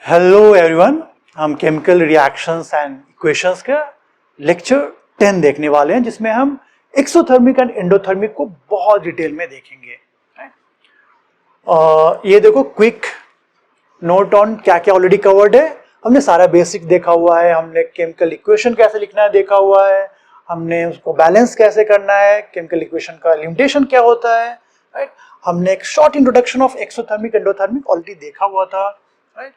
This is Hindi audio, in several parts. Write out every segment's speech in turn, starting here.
हेलो एवरीवन, हम केमिकल रिएक्शंस एंड इक्वेशंस का लेक्चर 10 देखने वाले हैं, जिसमें हम एक्सोथर्मिक एंड एंडोथर्मिक को बहुत डिटेल में देखेंगे। ये देखो क्विक नोट ऑन क्या क्या ऑलरेडी कवर्ड है। हमने सारा बेसिक देखा हुआ है, हमने केमिकल इक्वेशन कैसे लिखना है देखा हुआ है, हमने उसको बैलेंस कैसे करना है, केमिकल इक्वेशन का लिमिटेशन क्या होता है, राइट। हमने एक short introduction of exothermic endothermic already देखा हुआ था, राइट।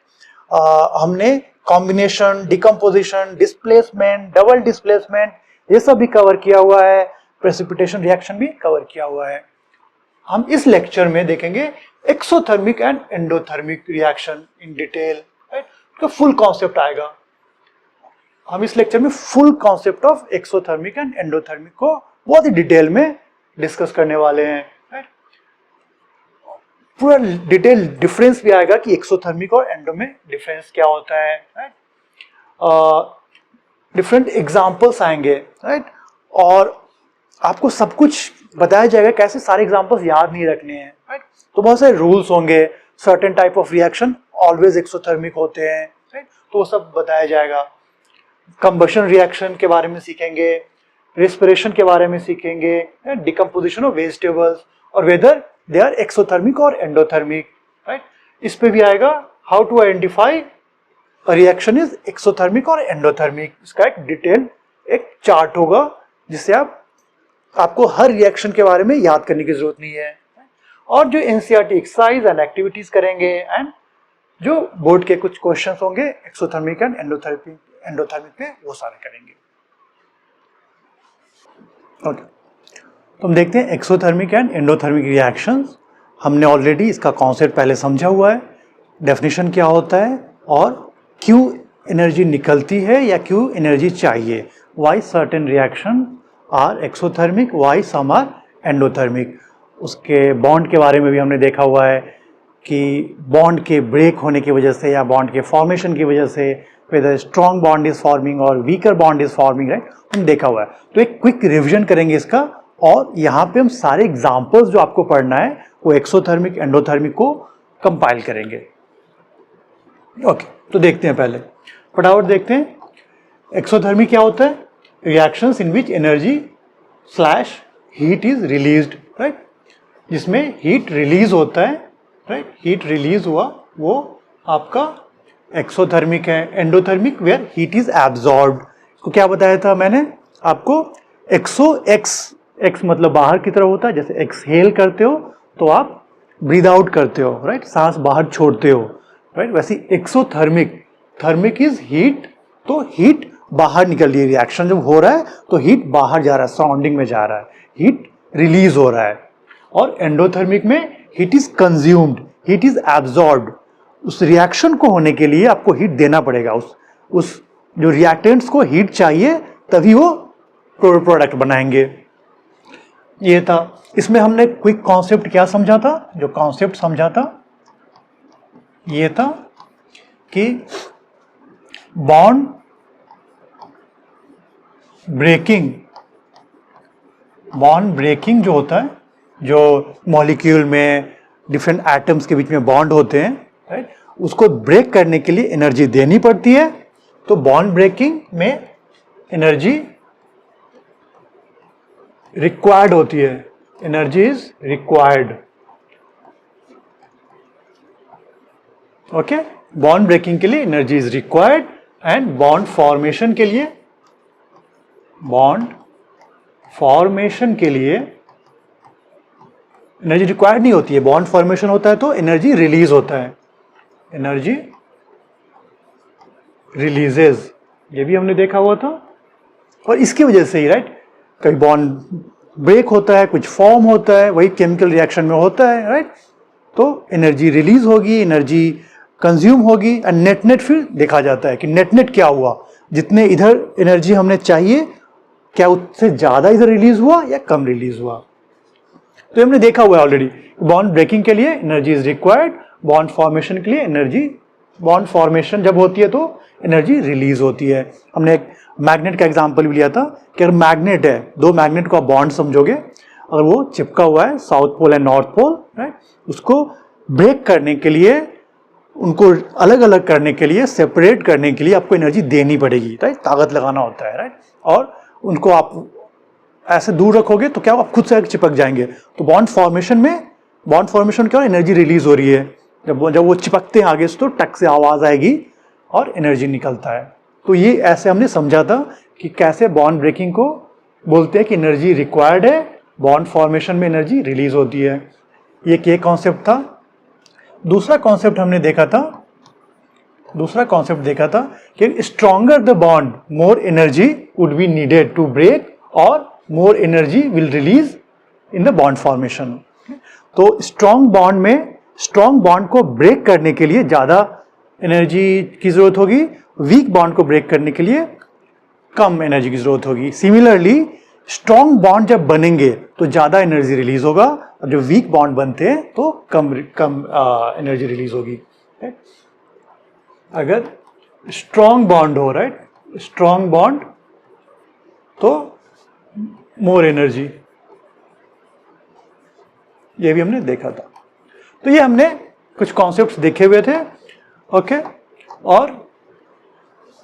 हमने combination, decomposition, displacement, double displacement ये सब भी कवर किया हुआ है, प्रेसिपिटेशन रिएक्शन भी कवर किया हुआ है। हम इस लेक्चर में देखेंगे exothermic and endothermic reaction in detail, right. तो फुल कॉन्सेप्ट आएगा। हम इस लेक्चर में full concept of exothermic and endothermic को बहुत ही डिटेल में डिस्कस करने वाले हैं, राइट। पूरा डिटेल डिफरेंस भी आएगा कि एक्सोथर्मिक और एंडो में डिफरेंस क्या होता है, राइट। डिफरेंट एग्जांपल्स आएंगे, राइट। और आपको सब कुछ बताया जाएगा, कैसे सारे एग्जांपल्स याद नहीं रखने हैं, राइट। तो बहुत सारे रूल्स होंगे, certain type of reaction always exothermic होते हैं, राइट। तो वो सब बताया जाएगा। कंबशन रिएक्शन के बारे में सीखेंगे, रेस्पिरेशन के बारे में सीखेंगे, डिकम्पोजिशन ऑफ वेजिटेबल्स और वेदर दे आर एक्सोथर्मिक और एंडोथर्मिक, राइट। इस पे भी आएगा how to identify reaction is exothermic और एंडोथर्मिक। इसका एक डिटेल एक चार्ट होगा, जिससे आपको हर रिएक्शन के बारे में याद करने की जरूरत नहीं है। और जो एनसीईआरटी एक्सरसाइज एंड एक्टिविटीज करेंगे एंड जो बोर्ड के कुछ क्वेश्चंस होंगे एक्सोथर्मिक एंड एंडोथर्मिक में, वो सारे करेंगे। ओके, तो हम देखते हैं एक्सोथर्मिक एंड एंडोथर्मिक रिएक्शंस। हमने ऑलरेडी इसका कॉन्सेप्ट पहले समझा हुआ है, डेफिनेशन क्या होता है और क्यों एनर्जी निकलती है या क्यों एनर्जी चाहिए, why certain reaction are exothermic, why some are endothermic. उसके बॉन्ड के बारे में भी हमने देखा हुआ है कि बॉन्ड के ब्रेक होने की वजह से या बॉन्ड के फॉर्मेशन की वजह से whether strong bond is forming और weaker bond is forming, right, हम देखा हुआ है। तो एक क्विक रिवीजन करेंगे इसका, और यहाँ पे हम सारे एग्जांपल्स जो आपको पढ़ना है वो एक्सोथर्मिक एंडोथर्मिक को कंपाइल करेंगे। ओके, तो देखते हैं, पहले फटाफट देखते हैं। एक्सोथर्मिक क्या होता है? Reactions in which energy slash heat is released, right. जिसमें हीट रिलीज होता है, राइट। हीट रिलीज हुआ वो आपका एक्सोथर्मिक है। Endothermic where heat is absorbed. इसको क्या बताया था मैंने आपको? एक्स मतलब बाहर की तरफ होता है, जैसे एक्सहेल करते हो तो आप ब्रीद आउट करते हो, राइट, सांस बाहर छोड़ते हो, राइट। वैसे एक्सोथर्मिक, थर्मिक इज हीट, तो हीट बाहर निकल रही है, रिएक्शन जब हो रहा है तो हीट बाहर जा रहा है, सराउंडिंग में जा रहा है, हीट रिलीज हो रहा है। और एंडोथर्मिक में heat is consumed, heat is absorbed. उस रिएक्शन को होने के लिए आपको हीट देना पड़ेगा, उस जो रिएक्टेंट्स को हीट चाहिए, तभी वो प्रोडक्ट बनाएंगे। ये था। इसमें हमने क्विक कॉन्सेप्ट क्या समझा था? जो कॉन्सेप्ट समझा था ये था कि बॉन्ड ब्रेकिंग जो होता है, जो मॉलिक्यूल में डिफरेंट एटम्स के बीच में बॉन्ड होते हैं, राइट, उसको ब्रेक करने के लिए एनर्जी देनी पड़ती है। तो बॉन्ड ब्रेकिंग में एनर्जी रिक्वायर्ड होती है, energy is required. Okay, bond breaking के लिए energy is required and bond formation के लिए एनर्जी रिक्वायर्ड नहीं होती है। बॉन्ड फॉर्मेशन होता है तो एनर्जी रिलीज होता है, एनर्जी रिलीजेज, ये भी हमने देखा हुआ था। और इसकी वजह से ही, राइट, कभी बॉन्ड ब्रेक होता है, कुछ फॉर्म होता है, वही केमिकल रिएक्शन में होता है, राइट। तो एनर्जी रिलीज होगी, एनर्जी कंज्यूम होगी, एंड नेट फिर देखा जाता है कि नेट क्या हुआ, जितने इधर एनर्जी हमने चाहिए, क्या उससे ज्यादा इधर रिलीज हुआ या कम रिलीज हुआ। तो हमने देखा हुआ है ऑलरेडी, बॉन्ड ब्रेकिंग के लिए energy is required, bond formation के लिए एनर्जी, बॉन्ड फॉर्मेशन जब होती है तो एनर्जी रिलीज होती है। हमने एक मैग्नेट का एग्जांपल भी लिया था कि अगर मैग्नेट है, दो मैग्नेट को आप बॉन्ड समझोगे, अगर वो चिपका हुआ है south pole and north pole, right, उसको ब्रेक करने के लिए उनको अलग अलग करने के लिए, सेपरेट करने के लिए आपको एनर्जी देनी पड़ेगी, राइट, ताकत लगाना होता है, राइट। और उनको आप ऐसे दूर रखोगे तो क्या आप खुद से चिपक जाएंगे। तो बॉन्ड फॉर्मेशन क्या, एनर्जी रिलीज हो रही है, जब वो चिपकते हैं आगे से तो टक से आवाज आएगी और एनर्जी निकलता है। तो ये ऐसे हमने समझा था कि कैसे बॉन्ड ब्रेकिंग को बोलते हैं कि एनर्जी रिक्वायर्ड है, बॉन्ड फॉर्मेशन में एनर्जी रिलीज होती है। ये कॉन्सेप्ट था। दूसरा कॉन्सेप्ट देखा था कि stronger the bond more energy would be needed to break और more energy will release in the bond formation. तो स्ट्रॉन्ग बॉन्ड को ब्रेक करने के लिए ज्यादा एनर्जी की जरूरत होगी, वीक बॉन्ड को ब्रेक करने के लिए कम एनर्जी की जरूरत होगी। सिमिलरली स्ट्रॉन्ग बॉन्ड जब बनेंगे तो ज्यादा एनर्जी रिलीज होगा, और जब वीक बॉन्ड बनते हैं तो कम एनर्जी रिलीज होगी। अगर स्ट्रॉन्ग बॉन्ड हो, राइट, स्ट्रॉन्ग बॉन्ड तो मोर एनर्जी, ये भी हमने देखा था। तो ये हमने कुछ कॉन्सेप्ट्स देखे हुए थे, ओके। और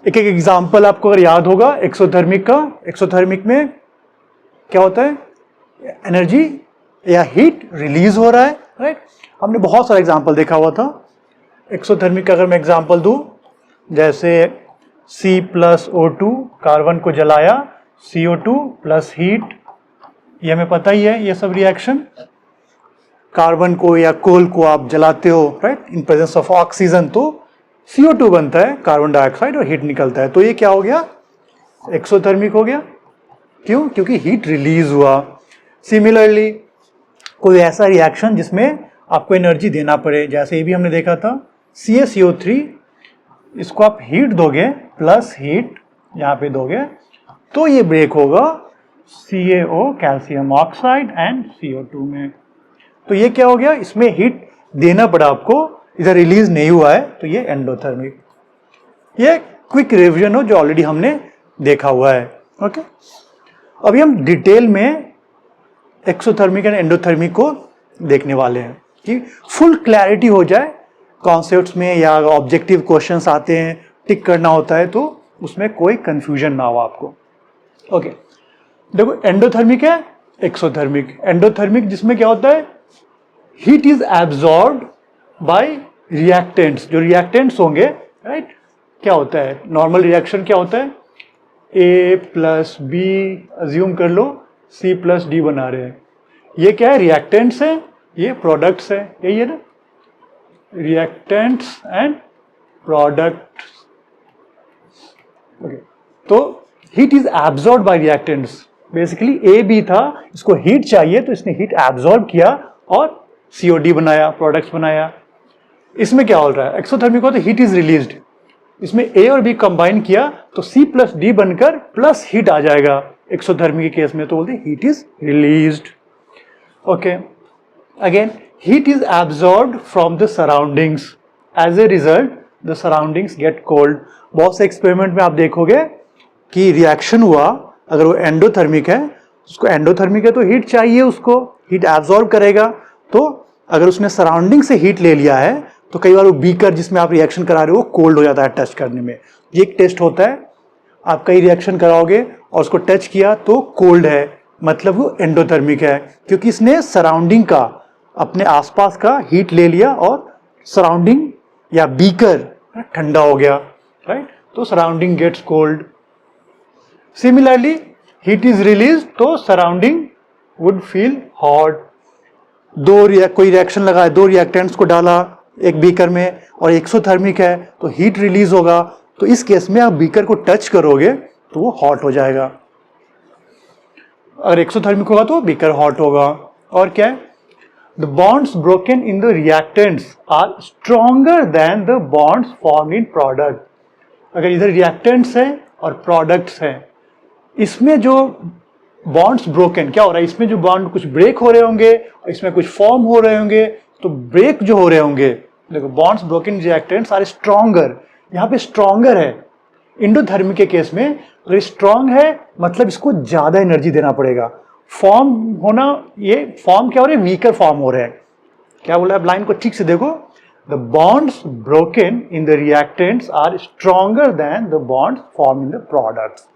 एक एग्जांपल आपको अगर याद होगा एक्सोथर्मिक का, एक्सोथर्मिक में क्या होता है, एनर्जी या हीट रिलीज हो रहा है, राइट। हमने बहुत सारा एग्जांपल देखा हुआ था एक्सोथर्मिक का। अगर मैं एग्जांपल दूं, जैसे C+O2, कार्बन को जलाया, CO2 प्लस हीट, ये हमें पता ही है, ये सब रिएक्शन। कार्बन को या कोल को आप जलाते हो, right, in presence of oxygen, तो CO2 बनता है, कार्बन डाइऑक्साइड, और हीट निकलता है। तो ये क्या हो गया, एक्सोथर्मिक हो गया। क्यों? क्योंकि हीट रिलीज हुआ। सिमिलरली कोई ऐसा रिएक्शन जिसमें आपको एनर्जी देना पड़े, जैसे ये भी हमने देखा था CaCO3, इसको आप हीट दोगे प्लस हीट यहाँ पे दोगे तो ये ब्रेक होगा CaO, calcium oxide, and CO2 में। तो ये क्या हो गया, इसमें हीट देना पड़ा आपको, इधर रिलीज नहीं हुआ है, तो ये एंडोथर्मिक। ये क्विक रिवीजन हो जो ऑलरेडी हमने देखा हुआ है, ओके। अभी हम डिटेल में एक्सोथर्मिक एंड एंडोथर्मिक को देखने वाले हैं कि फुल क्लैरिटी हो जाए कॉन्सेप्ट्स में, या ऑब्जेक्टिव क्वेश्चंस आते हैं, टिक करना होता है, तो उसमें कोई कंफ्यूजन ना हो आपको, ओके। देखो, एंडोथर्मिक है, एक्सोथर्मिक। एंडोथर्मिक जिसमें क्या होता है, heat is absorbed bye reactants, जो रिएक्टेंट्स होंगे, राइट। क्या होता है, नॉर्मल रिएक्शन क्या होता है, A+B अज्यूम कर लो, C+D बना रहे हैं। ये क्या है, रिएक्टेंट्स है, ये प्रोडक्ट्स है, यही है ना, रिएक्टेंट्स एंड प्रोडक्ट्स, ओके। तो heat is absorbed bye reactants. Basically A, B था, इसको हीट चाहिए तो इसने हीट एब्जॉर्ब किया और COD बनाया, प्रोडक्ट्स बनाया। इसमें क्या हो रहा है, एक्सोथर्मिक हो तो हीट इज रिलीज्ड, इसमें A और B कंबाइन किया तो C+D बनकर प्लस हीट आ जाएगा। एक्सोथर्मिक के केस में तो बोलते हैं heat is released, okay. Again heat is absorbed from the surroundings, as a result the surroundings get cold. बहुत से एक्सपेरिमेंट में आप देखोगे कि रिएक्शन हुआ, अगर वो एंडोथर्मिक है, उसको एंडोथर्मिक है तो हीट चाहिए, उसको हीट एब्जॉर्ब करेगा। तो अगर उसने सराउंडिंग से हीट ले लिया है तो कई बार वो बीकर जिसमें आप रिएक्शन करा रहे हो कोल्ड हो जाता है टच करने में। ये एक टेस्ट होता है, आप कई रिएक्शन कराओगे और उसको टच किया तो कोल्ड है, मतलब वो एंडोथर्मिक है, क्योंकि इसने सराउंडिंग का, अपने आसपास का हीट ले लिया और सराउंडिंग या बीकर ठंडा हो गया, राइट। तो surrounding gets cold. Similarly heat is release तो सराउंडिंग वुड फील हॉट। कोई रिएक्शन लगाए, दो रिएक्टेंट्स को डाला एक बीकर में और एक्सोथर्मिक है तो हीट रिलीज होगा, तो इस केस में आप बीकर को टच करोगे तो वो हॉट हो जाएगा। अगर एक्सोथर्मिक होगा तो बीकर हॉट होगा। और क्या है, the bonds broken in the reactants are stronger than the bonds formed in product. अगर इधर रिएक्टेंट्स है और प्रोडक्ट्स हैं, इसमें जो बॉन्ड्स ब्रोकन, क्या हो रहा है, इसमें जो बॉन्ड कुछ ब्रेक हो रहे होंगे और इसमें कुछ फॉर्म हो रहे होंगे, तो ब्रेक जो हो रहे होंगे, देखो bonds broken reactants are stronger, यहाँ पे स्ट्रॉन्गर है। एंडोथर्मिक के केस में अगर स्ट्रॉन्ग है मतलब इसको ज्यादा एनर्जी देना पड़ेगा। फॉर्म होना, ये फॉर्म क्या हो रहे हैं, वीकर फॉर्म हो रहे हैं। क्या बोला है, लाइन को ठीक से देखो, the bonds broken in the reactants are stronger than the bonds form in the products.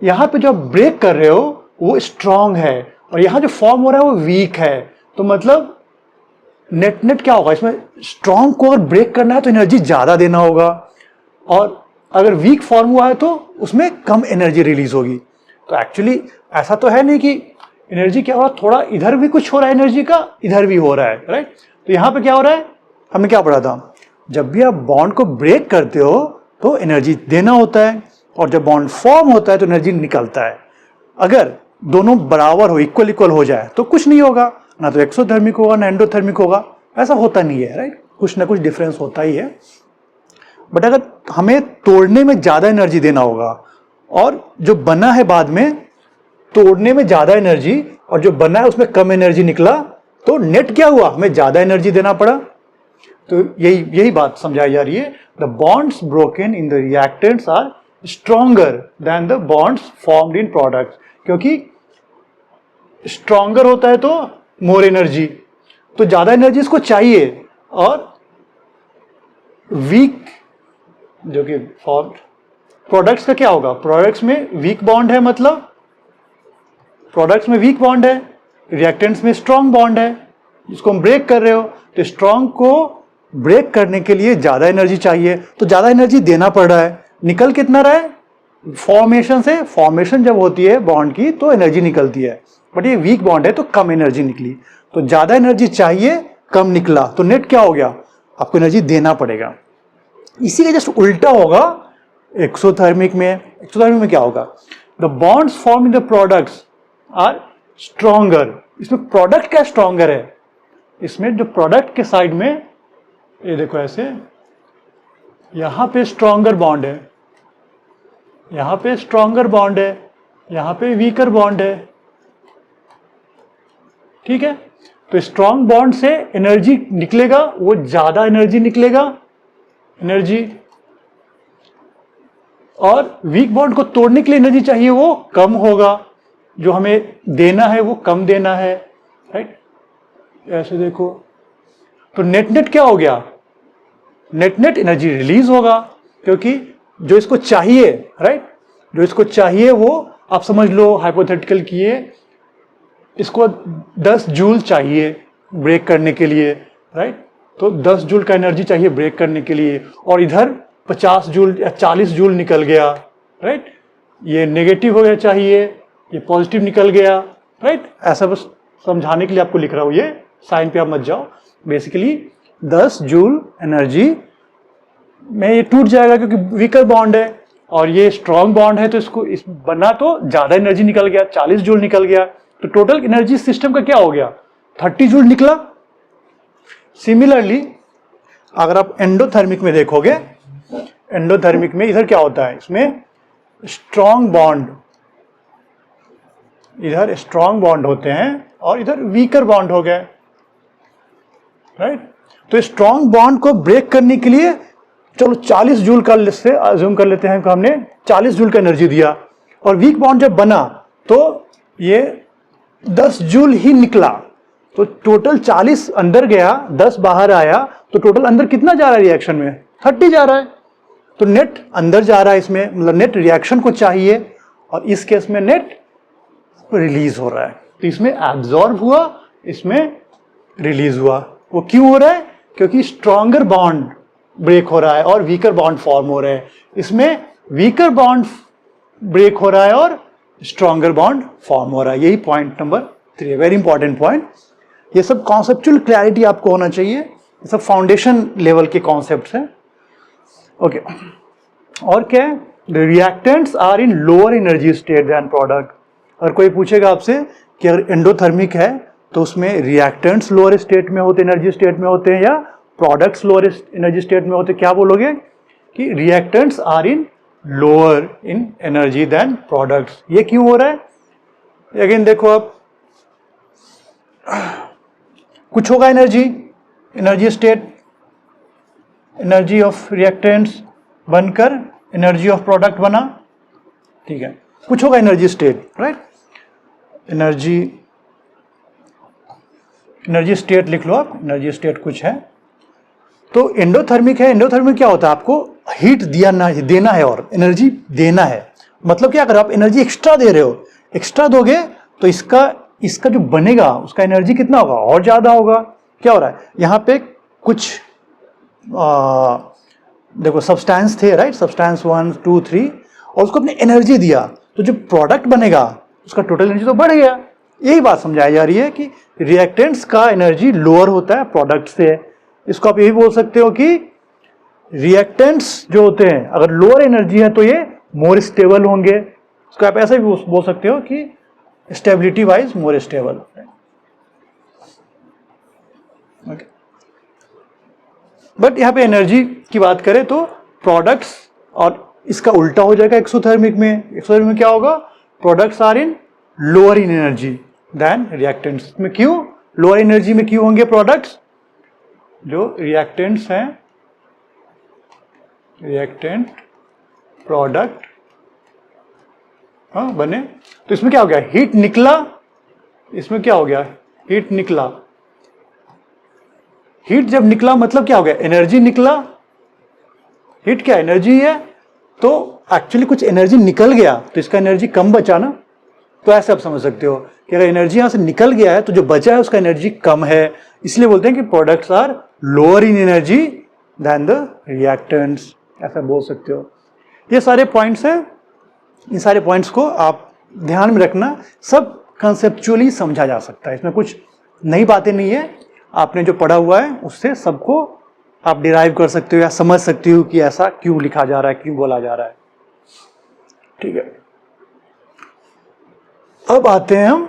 यहां पे जो आप ब्रेक कर रहे हो वो स्ट्रांग है और यहां जो फॉर्म हो रहा है वो वीक है। तो मतलब नेट नेट क्या होगा, इसमें स्ट्रांग को अगर ब्रेक करना है तो एनर्जी ज्यादा देना होगा और अगर वीक फॉर्म हुआ है तो उसमें कम एनर्जी रिलीज होगी। तो एक्चुअली ऐसा तो है नहीं कि एनर्जी क्या हो रहा है, थोड़ा इधर भी कुछ हो रहा है एनर्जी का, इधर भी हो रहा है, राइट। तो यहां पे क्या हो रहा है, हमने क्या पढ़ा था, जब भी आप बॉन्ड को ब्रेक करते हो तो एनर्जी देना होता है और जब बॉन्ड फॉर्म होता है तो एनर्जी निकलता है। अगर दोनों बराबर हो, इक्वल इक्वल हो जाए तो कुछ नहीं होगा, ना तो एक्सोथर्मिक होगा ना एंडोथर्मिक होगा, ऐसा होता नहीं है, राइट। कुछ ना कुछ डिफरेंस होता ही है। बट अगर हमें तोड़ने में ज्यादा एनर्जी देना होगा और जो बना है बाद में तोड़ने में ज्यादा एनर्जी और जो बना है उसमें कम एनर्जी निकला, तो नेट क्या हुआ, हमें ज्यादा एनर्जी देना पड़ा। तो यही बात समझाई जा रही है, the bonds broken in the reactants are stronger than the bonds formed in products. क्योंकि स्ट्रॉन्गर होता है तो मोर एनर्जी, तो ज्यादा एनर्जी इसको चाहिए और वीक जो कि फॉर्म प्रोडक्ट्स का क्या होगा, प्रोडक्ट्स में वीक बॉन्ड है, मतलब प्रोडक्ट्स में वीक बॉन्ड है, रिएक्टेंट्स में स्ट्रॉन्ग बॉन्ड है जिसको हम ब्रेक कर रहे हो। तो स्ट्रॉन्ग को ब्रेक करने के लिए ज्यादा एनर्जी चाहिए, तो ज्यादा एनर्जी देना पड़ रहा है। निकल कितना रहा है, फॉर्मेशन से, फॉर्मेशन जब होती है बॉन्ड की तो एनर्जी निकलती है, बट ये वीक बॉन्ड है तो कम एनर्जी निकली। तो ज्यादा एनर्जी चाहिए, कम निकला, तो नेट क्या हो गया, आपको एनर्जी देना पड़ेगा। इसी का जस्ट उल्टा होगा एक्सोथर्मिक में। एक्सोथर्मिक में क्या होगा, the bonds form in the products are stronger. इसमें प्रोडक्ट क्या स्ट्रॉन्गर है, इसमें जो प्रोडक्ट के साइड में ये देखो ऐसे, यहां पे स्ट्रॉन्गर बॉन्ड है, यहां पे स्ट्रॉन्गर बॉन्ड है, यहां पे वीकर बॉन्ड है, ठीक है। तो स्ट्रॉन्ग बॉन्ड से एनर्जी निकलेगा, वो ज्यादा एनर्जी निकलेगा एनर्जी, और वीक बॉन्ड को तोड़ने के लिए एनर्जी चाहिए वो कम होगा, जो हमें देना है वो कम देना है, राइट। ऐसे देखो, तो नेट नेट क्या हो गया, नेट नेट एनर्जी रिलीज होगा, क्योंकि जो इसको चाहिए, राइट, जो इसको चाहिए वो आप समझ लो हाइपोथेटिकल किए, इसको 10 जूल चाहिए ब्रेक करने के लिए, राइट। तो 10 जूल का एनर्जी चाहिए ब्रेक करने के लिए और इधर 50 जूल या 40 जूल निकल गया, राइट। ये नेगेटिव हो गया चाहिए, ये पॉजिटिव निकल गया, राइट। ऐसा बस समझाने के लिए आपको लिख रहा हूं, ये साइन पे आप मत जाओ। बेसिकली 10 जूल एनर्जी में ये टूट जाएगा क्योंकि वीकर बॉन्ड है और ये स्ट्रॉन्ग बॉन्ड है, तो इसको इस बना तो ज्यादा एनर्जी निकल गया, 40 जूल निकल गया, तो टोटल एनर्जी सिस्टम का क्या हो गया, 30 जूल निकला। सिमिलरली अगर आप एंडोथर्मिक में देखोगे, एंडोथर्मिक में इधर क्या होता है, इसमें स्ट्रॉन्ग बॉन्ड, इधर स्ट्रॉन्ग बॉन्ड होते हैं और इधर वीकर बॉन्ड हो गए, राइट। तो स्ट्रॉन्ग बॉन्ड को ब्रेक करने के लिए चलो 40 जूल का से अज्यूम कर लेते हैं कि हमने 40 जूल का एनर्जी दिया, और वीक बॉन्ड जब बना तो ये 10 जूल ही निकला, तो टोटल 40 अंदर गया, 10 बाहर आया, तो टोटल अंदर कितना जा रहा है रिएक्शन में, 30 जा रहा है। तो नेट अंदर जा रहा है इसमें, मतलब नेट रिएक्शन को चाहिए, और इस केस में नेट रिलीज हो रहा है। तो इसमें एब्जॉर्ब हुआ, इसमें रिलीज हुआ। वो क्यों हो रहा है, क्योंकि स्ट्रॉन्गर बॉन्ड ब्रेक हो रहा है और वीकर बॉन्ड फॉर्म हो रहे हैं। इसमें वीकर बॉन्ड ब्रेक हो रहा है और स्ट्रॉन्गर बॉन्ड फॉर्म हो रहा है। यही point number 3, very important point. ये सब कॉन्सेप्चुअल क्लैरिटी आपको होना चाहिए, ये सब फाउंडेशन लेवल के कॉन्सेप्ट्स हैं, ओके। और क्या है, the reactants are in lower energy state than product. अगर कोई पूछेगा आपसे कि अगर एंडोथर्मिक है तो उसमें रिएक्टेंट्स लोअर स्टेट में होते, एनर्जी स्टेट में होते हैं, या प्रोडक्ट्स लोअर एनर्जी स्टेट में होते, क्या बोलोगे कि reactants are in lower in energy than products. ये क्यों हो रहा है, अगेन देखो आप, कुछ होगा energy state, energy of reactants बनकर एनर्जी ऑफ प्रोडक्ट बना, ठीक है, कुछ होगा energy state, right. Energy state लिख लो आप, एनर्जी स्टेट कुछ है, तो एंडोथर्मिक है, एंडोथर्मिक क्या होता है, आपको हीट देना है और एनर्जी देना है। मतलब क्या, अगर आप एनर्जी एक्स्ट्रा दे रहे हो, एक्स्ट्रा दोगे तो इसका जो बनेगा उसका एनर्जी कितना होगा, और ज्यादा होगा। क्या हो रहा है यहाँ पे, कुछ देखो सब्सटेंस थे, राइट, सब्सटेंस 1 2 3, और उसको अपने एनर्जी दिया, तो जो प्रोडक्ट बनेगा उसका टोटल एनर्जी तो बढ़ गया। यही बात समझाई जा रही है कि रिएक्टेंट्स का एनर्जी लोअर होता है प्रोडक्ट से। इसको आप यही बोल सकते हो कि रिएक्टेंट्स जो होते हैं अगर लोअर एनर्जी है तो ये मोर स्टेबल होंगे। इसको आप ऐसे भी बोल सकते हो कि stability wise more stable. But यहाँ पे एनर्जी की बात करें तो प्रोडक्ट्स, और इसका उल्टा हो जाएगा एक्सोथर्मिक में। एक्सोथर्मिक में क्या होगा, products are in lower in energy than reactants में। क्यों लोअर एनर्जी में क्यों होंगे प्रोडक्ट्स, जो रिएक्टेंट्स हैं, रिएक्टेंट प्रोडक्ट बने, तो इसमें क्या हो गया, हीट निकला, इसमें क्या हो गया, हीट निकला। हीट जब निकला मतलब क्या हो गया, एनर्जी निकला। हीट क्या एनर्जी है, तो एक्चुअली कुछ एनर्जी निकल गया तो इसका एनर्जी कम बचा ना। तो ऐसे आप समझ सकते हो कि अगर एनर्जी यहां से निकल गया है तो जो बचा है उसका एनर्जी कम है, इसलिए बोलते हैं कि products are lower in energy than the reactants, ऐसा बोल सकते हो। ये सारे पॉइंट्स हैं, इन सारे पॉइंट्स को आप ध्यान में रखना, सब कंसेप्चुअली समझा जा सकता है, इसमें कुछ नई बातें नहीं है। आपने जो पढ़ा हुआ है उससे सबको आप डिराइव कर सकते हो या समझ सकते हो कि ऐसा क्यों लिखा जा रहा है, क्यों बोला जा रहा है। ठीक है, अब आते हैं हम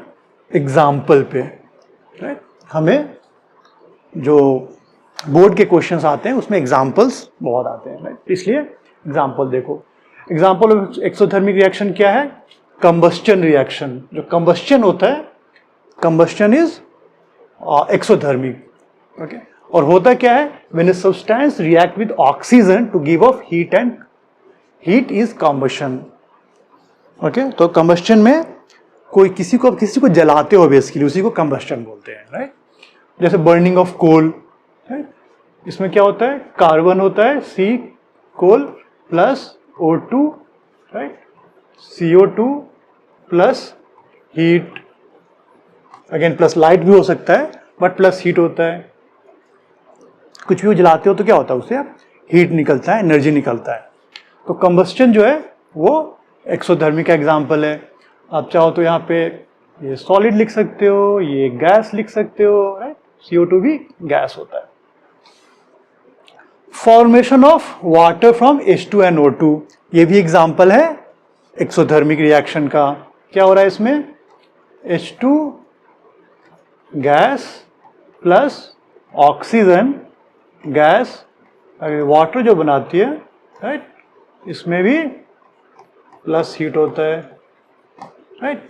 एग्जाम्पल पे। राइट, हमें जो बोर्ड के क्वेश्चंस आते हैं उसमें एग्जाम्पल्स बहुत आते हैं, राइट, इसलिए एग्जाम्पल देखो। एग्जाम्पल ऑफ एक्सोथर्मिक रिएक्शन क्या है, कंबस्चन रिएक्शन। जो कंबस्चन होता है, कंबस्चन इज एक्सोथर्मिक। ओके, और होता क्या है, when a substance react with oxygen to give off heat, and heat is combustion. Okay, तो कंबस्चन में कोई किसी को जलाते हो बेसिकली, उसी को कंबस्चन बोलते हैं, राइट। जैसे बर्निंग ऑफ कोल, राइट, इसमें क्या होता है, कार्बन होता है, C coal plus O2, right, CO2 plus heat, again plus light भी हो सकता है बट प्लस हीट होता है। कुछ भी जलाते हो तो क्या होता है, उससे हीट निकलता है, एनर्जी निकलता है। तो कंबस्चन जो है वो एक्सोथर्मिक का एग्जाम्पल है। आप चाहो तो यहाँ पे ये सॉलिड लिख सकते हो, ये गैस लिख सकते हो, राइट, CO2 भी गैस होता है। Formation of water from H2NO2, ये भी एग्जाम्पल है एक्सोथर्मिक रिएक्शन का। क्या हो रहा है इसमें, H2 gas plus oxygen gas, water जो बनाती है, राइट, इसमें भी प्लस हीट होता है, राइट।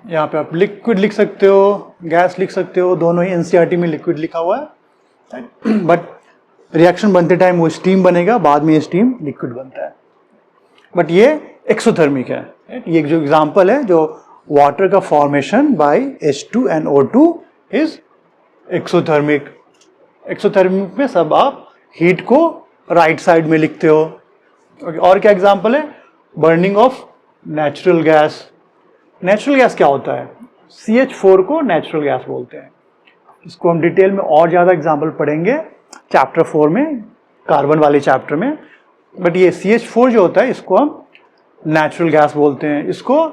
यहाँ पे आप लिक्विड लिख सकते हो, गैस लिख सकते हो, दोनों ही एनसीईआरटी में लिक्विड लिखा हुआ है, राइट, बट रिएक्शन बनते टाइम वो स्टीम बनेगा, बाद में स्टीम लिक्विड बनता है। बट ये एक्सोथर्मिक है, राइट। ये जो एग्जांपल है, जो वाटर का formation by H2NO2 is exothermic. Exothermic में सब आप हीट को राइट साइड में लिखते हो। और क्या एग्जांपल है, burning of natural gas. Natural gas क्या होता है, CH4 को नेचुरल गैस बोलते हैं। इसको हम डिटेल में और ज़्यादा एग्जांपल पढ़ेंगे चैप्टर 4 में, कार्बन वाले चैप्टर में। बट ये CH4 जो होता है इसको हम नेचुरल गैस बोलते हैं, इसको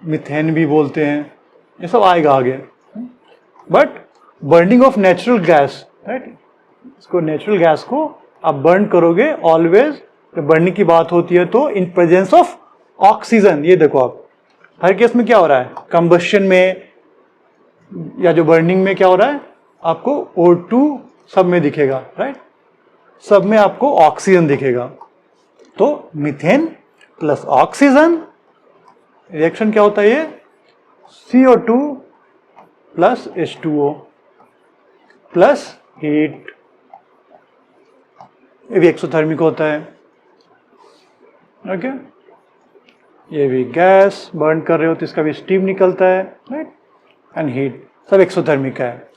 मीथेन भी बोलते हैं, ये सब आएगा आगे। But burning of natural gas, right, इसको नेचुरल गैस को आप बर्न करोगे ऑलवेज, जब बर्निंग की बात होती है तो इन प्रेजेंस ऑफ ऑक्सीजन। ये देखो आप हर केस में क्या हो रहा है, कंबस्शन में या जो बर्निंग में क्या हो रहा है, आपको O2 सब में दिखेगा, राइट, सब में आपको ऑक्सीजन दिखेगा। तो मीथेन प्लस ऑक्सीजन रिएक्शन क्या होता है, ये CO2 plus H2O plus heat, ये भी एक्सोथर्मिक होता है। ओके, ये भी गैस बर्न कर रहे हो तो इसका भी स्टीम निकलता है, राइट, एंड हीट, सब एक्सोथर्मिक है।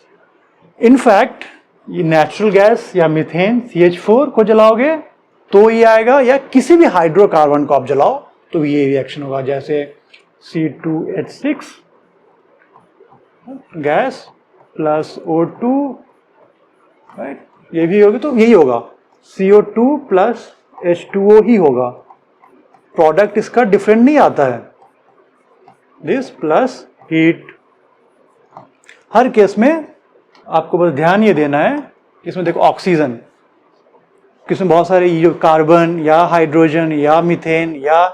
इनफैक्ट ये नेचुरल गैस या मीथेन CH4 को जलाओगे तो ये आएगा, या किसी भी हाइड्रोकार्बन को आप जलाओ तो ये रिएक्शन होगा, जैसे C2H6 gas plus O2, right, ये भी होगी तो यही होगा, CO2 प्लस H2O ही होगा, प्रोडक्ट इसका डिफरेंट नहीं आता है, this plus heat. Her case में आपको बस ध्यान ये देना है कि इसमें देखो ऑक्सीजन, इसमें बहुत सारे ये जो कार्बन या हाइड्रोजन या मीथेन या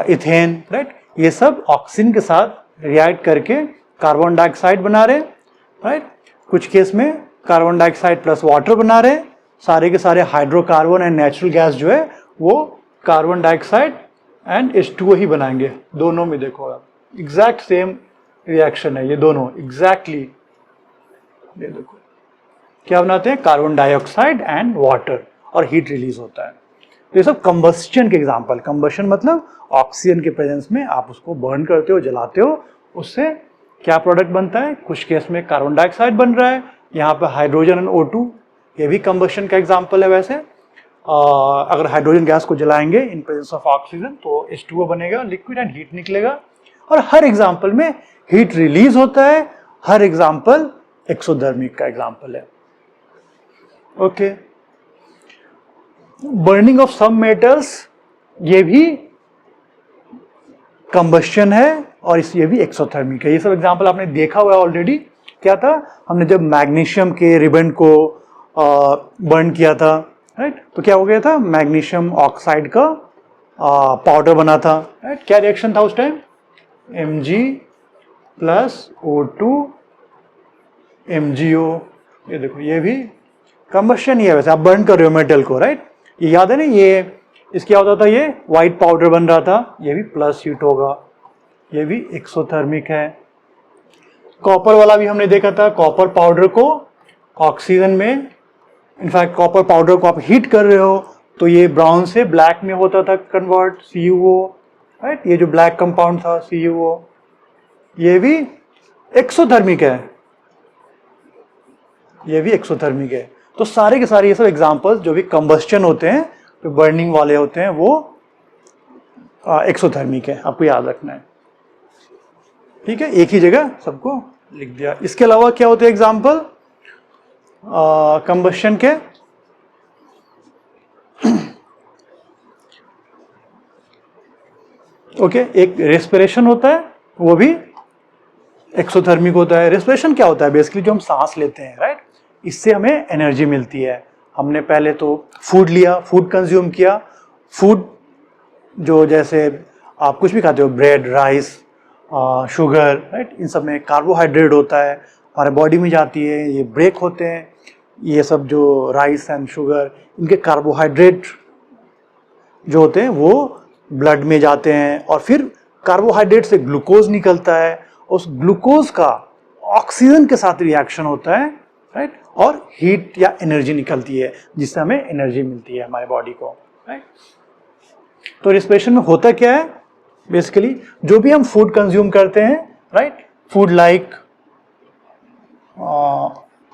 इथेन, राइट, ये सब ऑक्सीजन के साथ रिएक्ट करके कार्बन डाइऑक्साइड बना रहे, राइट, कुछ केस में कार्बन डाइऑक्साइड प्लस वाटर बना रहे, सारे के सारे हाइड्रोकार्बन एंड नेचुरल गैस जो है वो कार्बन डाइऑक्साइड एंड H2O ही बनाएंगे। दोनों में देखो आप एग्जैक्ट सेम रिएक्शन है, ये दोनों एग्जैक्टली, ये देखो क्या बनाते हैं, कार्बन डाइऑक्साइड एंड वाटर, और हीट रिलीज होता है। तो ये सब कंबस्शन के एग्जांपल, कंबस्शन मतलब ऑक्सीजन के प्रेजेंस में आप उसको बर्न करते हो, जलाते हो, उससे क्या प्रोडक्ट बनता है, कुछ केस में कार्बन डाइऑक्साइड बन रहा है, यहाँ पे हाइड्रोजन एंड O2, ये भी कंबस्शन का एग्जांपल है। वैसे अगर हाइड्रोजन गैस को जलाएंगे इन प्रेजेंस ऑफ ऑक्सीजन तो H2O बनेगा, लिक्विड, एंड हीट निकलेगा, और हर एग्जांपल में हीट रिलीज होता है, हर एग्जांपल एक्सोथर्मिक का एग्जांपल है। Okay, burning of some metals, ये भी कंबस्शन है, और ये भी एक्सोथर्मिक है। ये सब एग्जांपल आपने देखा हुआ है ऑलरेडी। क्या था, हमने जब मैग्नीशियम के रिबन को बर्न किया था, राइट, तो क्या हो गया था, मैग्नीशियम ऑक्साइड का पाउडर बना था, राइट, क्या रिएक्शन था उस time, Mg plus O2 MgO, ये देखो ये भी कंबस्शन ही है। वैसे आप बर्न कर रहे हो मेटल को, राइट, ये याद है ना, ये इसके क्या होता था, ये व्हाइट पाउडर बन रहा था, ये भी प्लस हीट होगा, ये भी एक्सोथर्मिक है। कॉपर वाला भी हमने देखा था, कॉपर पाउडर को ऑक्सीजन में, इनफैक्ट कॉपर पाउडर को आप हीट कर रहे हो तो ये ब्राउन से ब्लैक में होता था कन्वर्ट, CuO, राइट, ये जो ब्लैक कंपाउंड था CuO, ये भी एक्सोथर्मिक है, ये भी एक्सोथर्मिक है। तो सारे के सारे ये सब एग्जांपल्स जो भी कंबस्शन होते हैं, जो बर्निंग वाले होते हैं, वो एक्सोथर्मिक है, आपको याद रखना है, ठीक है, एक ही जगह सबको लिख दिया। इसके अलावा क्या होते हैं एग्जांपल कंबस्शन के, ओके, एक रेस्पिरेशन होता है, वो भी एक्सोथर्मिक होता है। रेस्पिरेशन क्या होता है, बेसिकली जो हम सांस लेते हैं, राइट, इससे हमें एनर्जी मिलती है। हमने पहले तो फूड लिया, फूड कंज्यूम किया, फूड जो जैसे आप कुछ भी खाते हो, ब्रेड, राइस, शुगर, राइट, इन सब में कार्बोहाइड्रेट होता है, हमारे बॉडी में जाती है, ये ब्रेक होते हैं, ये सब जो राइस एंड शुगर, इनके कार्बोहाइड्रेट जो होते हैं वो ब्लड में जाते हैं, और फिर कार्बोहाइड्रेट से ग्लूकोज निकलता है, उस ग्लूकोज का ऑक्सीजन के साथ रिएक्शन होता है, राइट, और हीट या एनर्जी निकलती है, जिससे हमें एनर्जी मिलती है हमारे बॉडी को, राइट। तो रेस्पिरेशन में होता क्या है, बेसिकली जो भी हम फूड कंज्यूम करते हैं, राइट, फूड लाइक,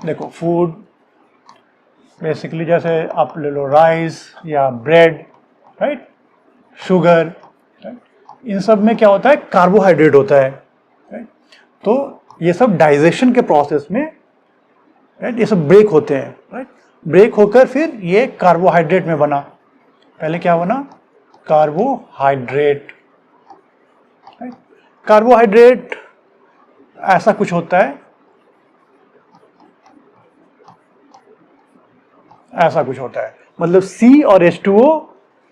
देखो फूड बेसिकली जैसे आप ले लो राइस या ब्रेड, राइट, शुगर, राइट, इन सब में क्या होता है, कार्बोहाइड्रेट होता है, राइट। तो ये सब डाइजेशन के प्रोसेस में, राइट, ये सब ब्रेक होते हैं, राइट, ब्रेक होकर फिर ये कार्बोहाइड्रेट में बना, पहले क्या बना, कार्बोहाइड्रेट, राइट। कार्बोहाइड्रेट ऐसा कुछ होता है, ऐसा कुछ होता है, मतलब C और H2O,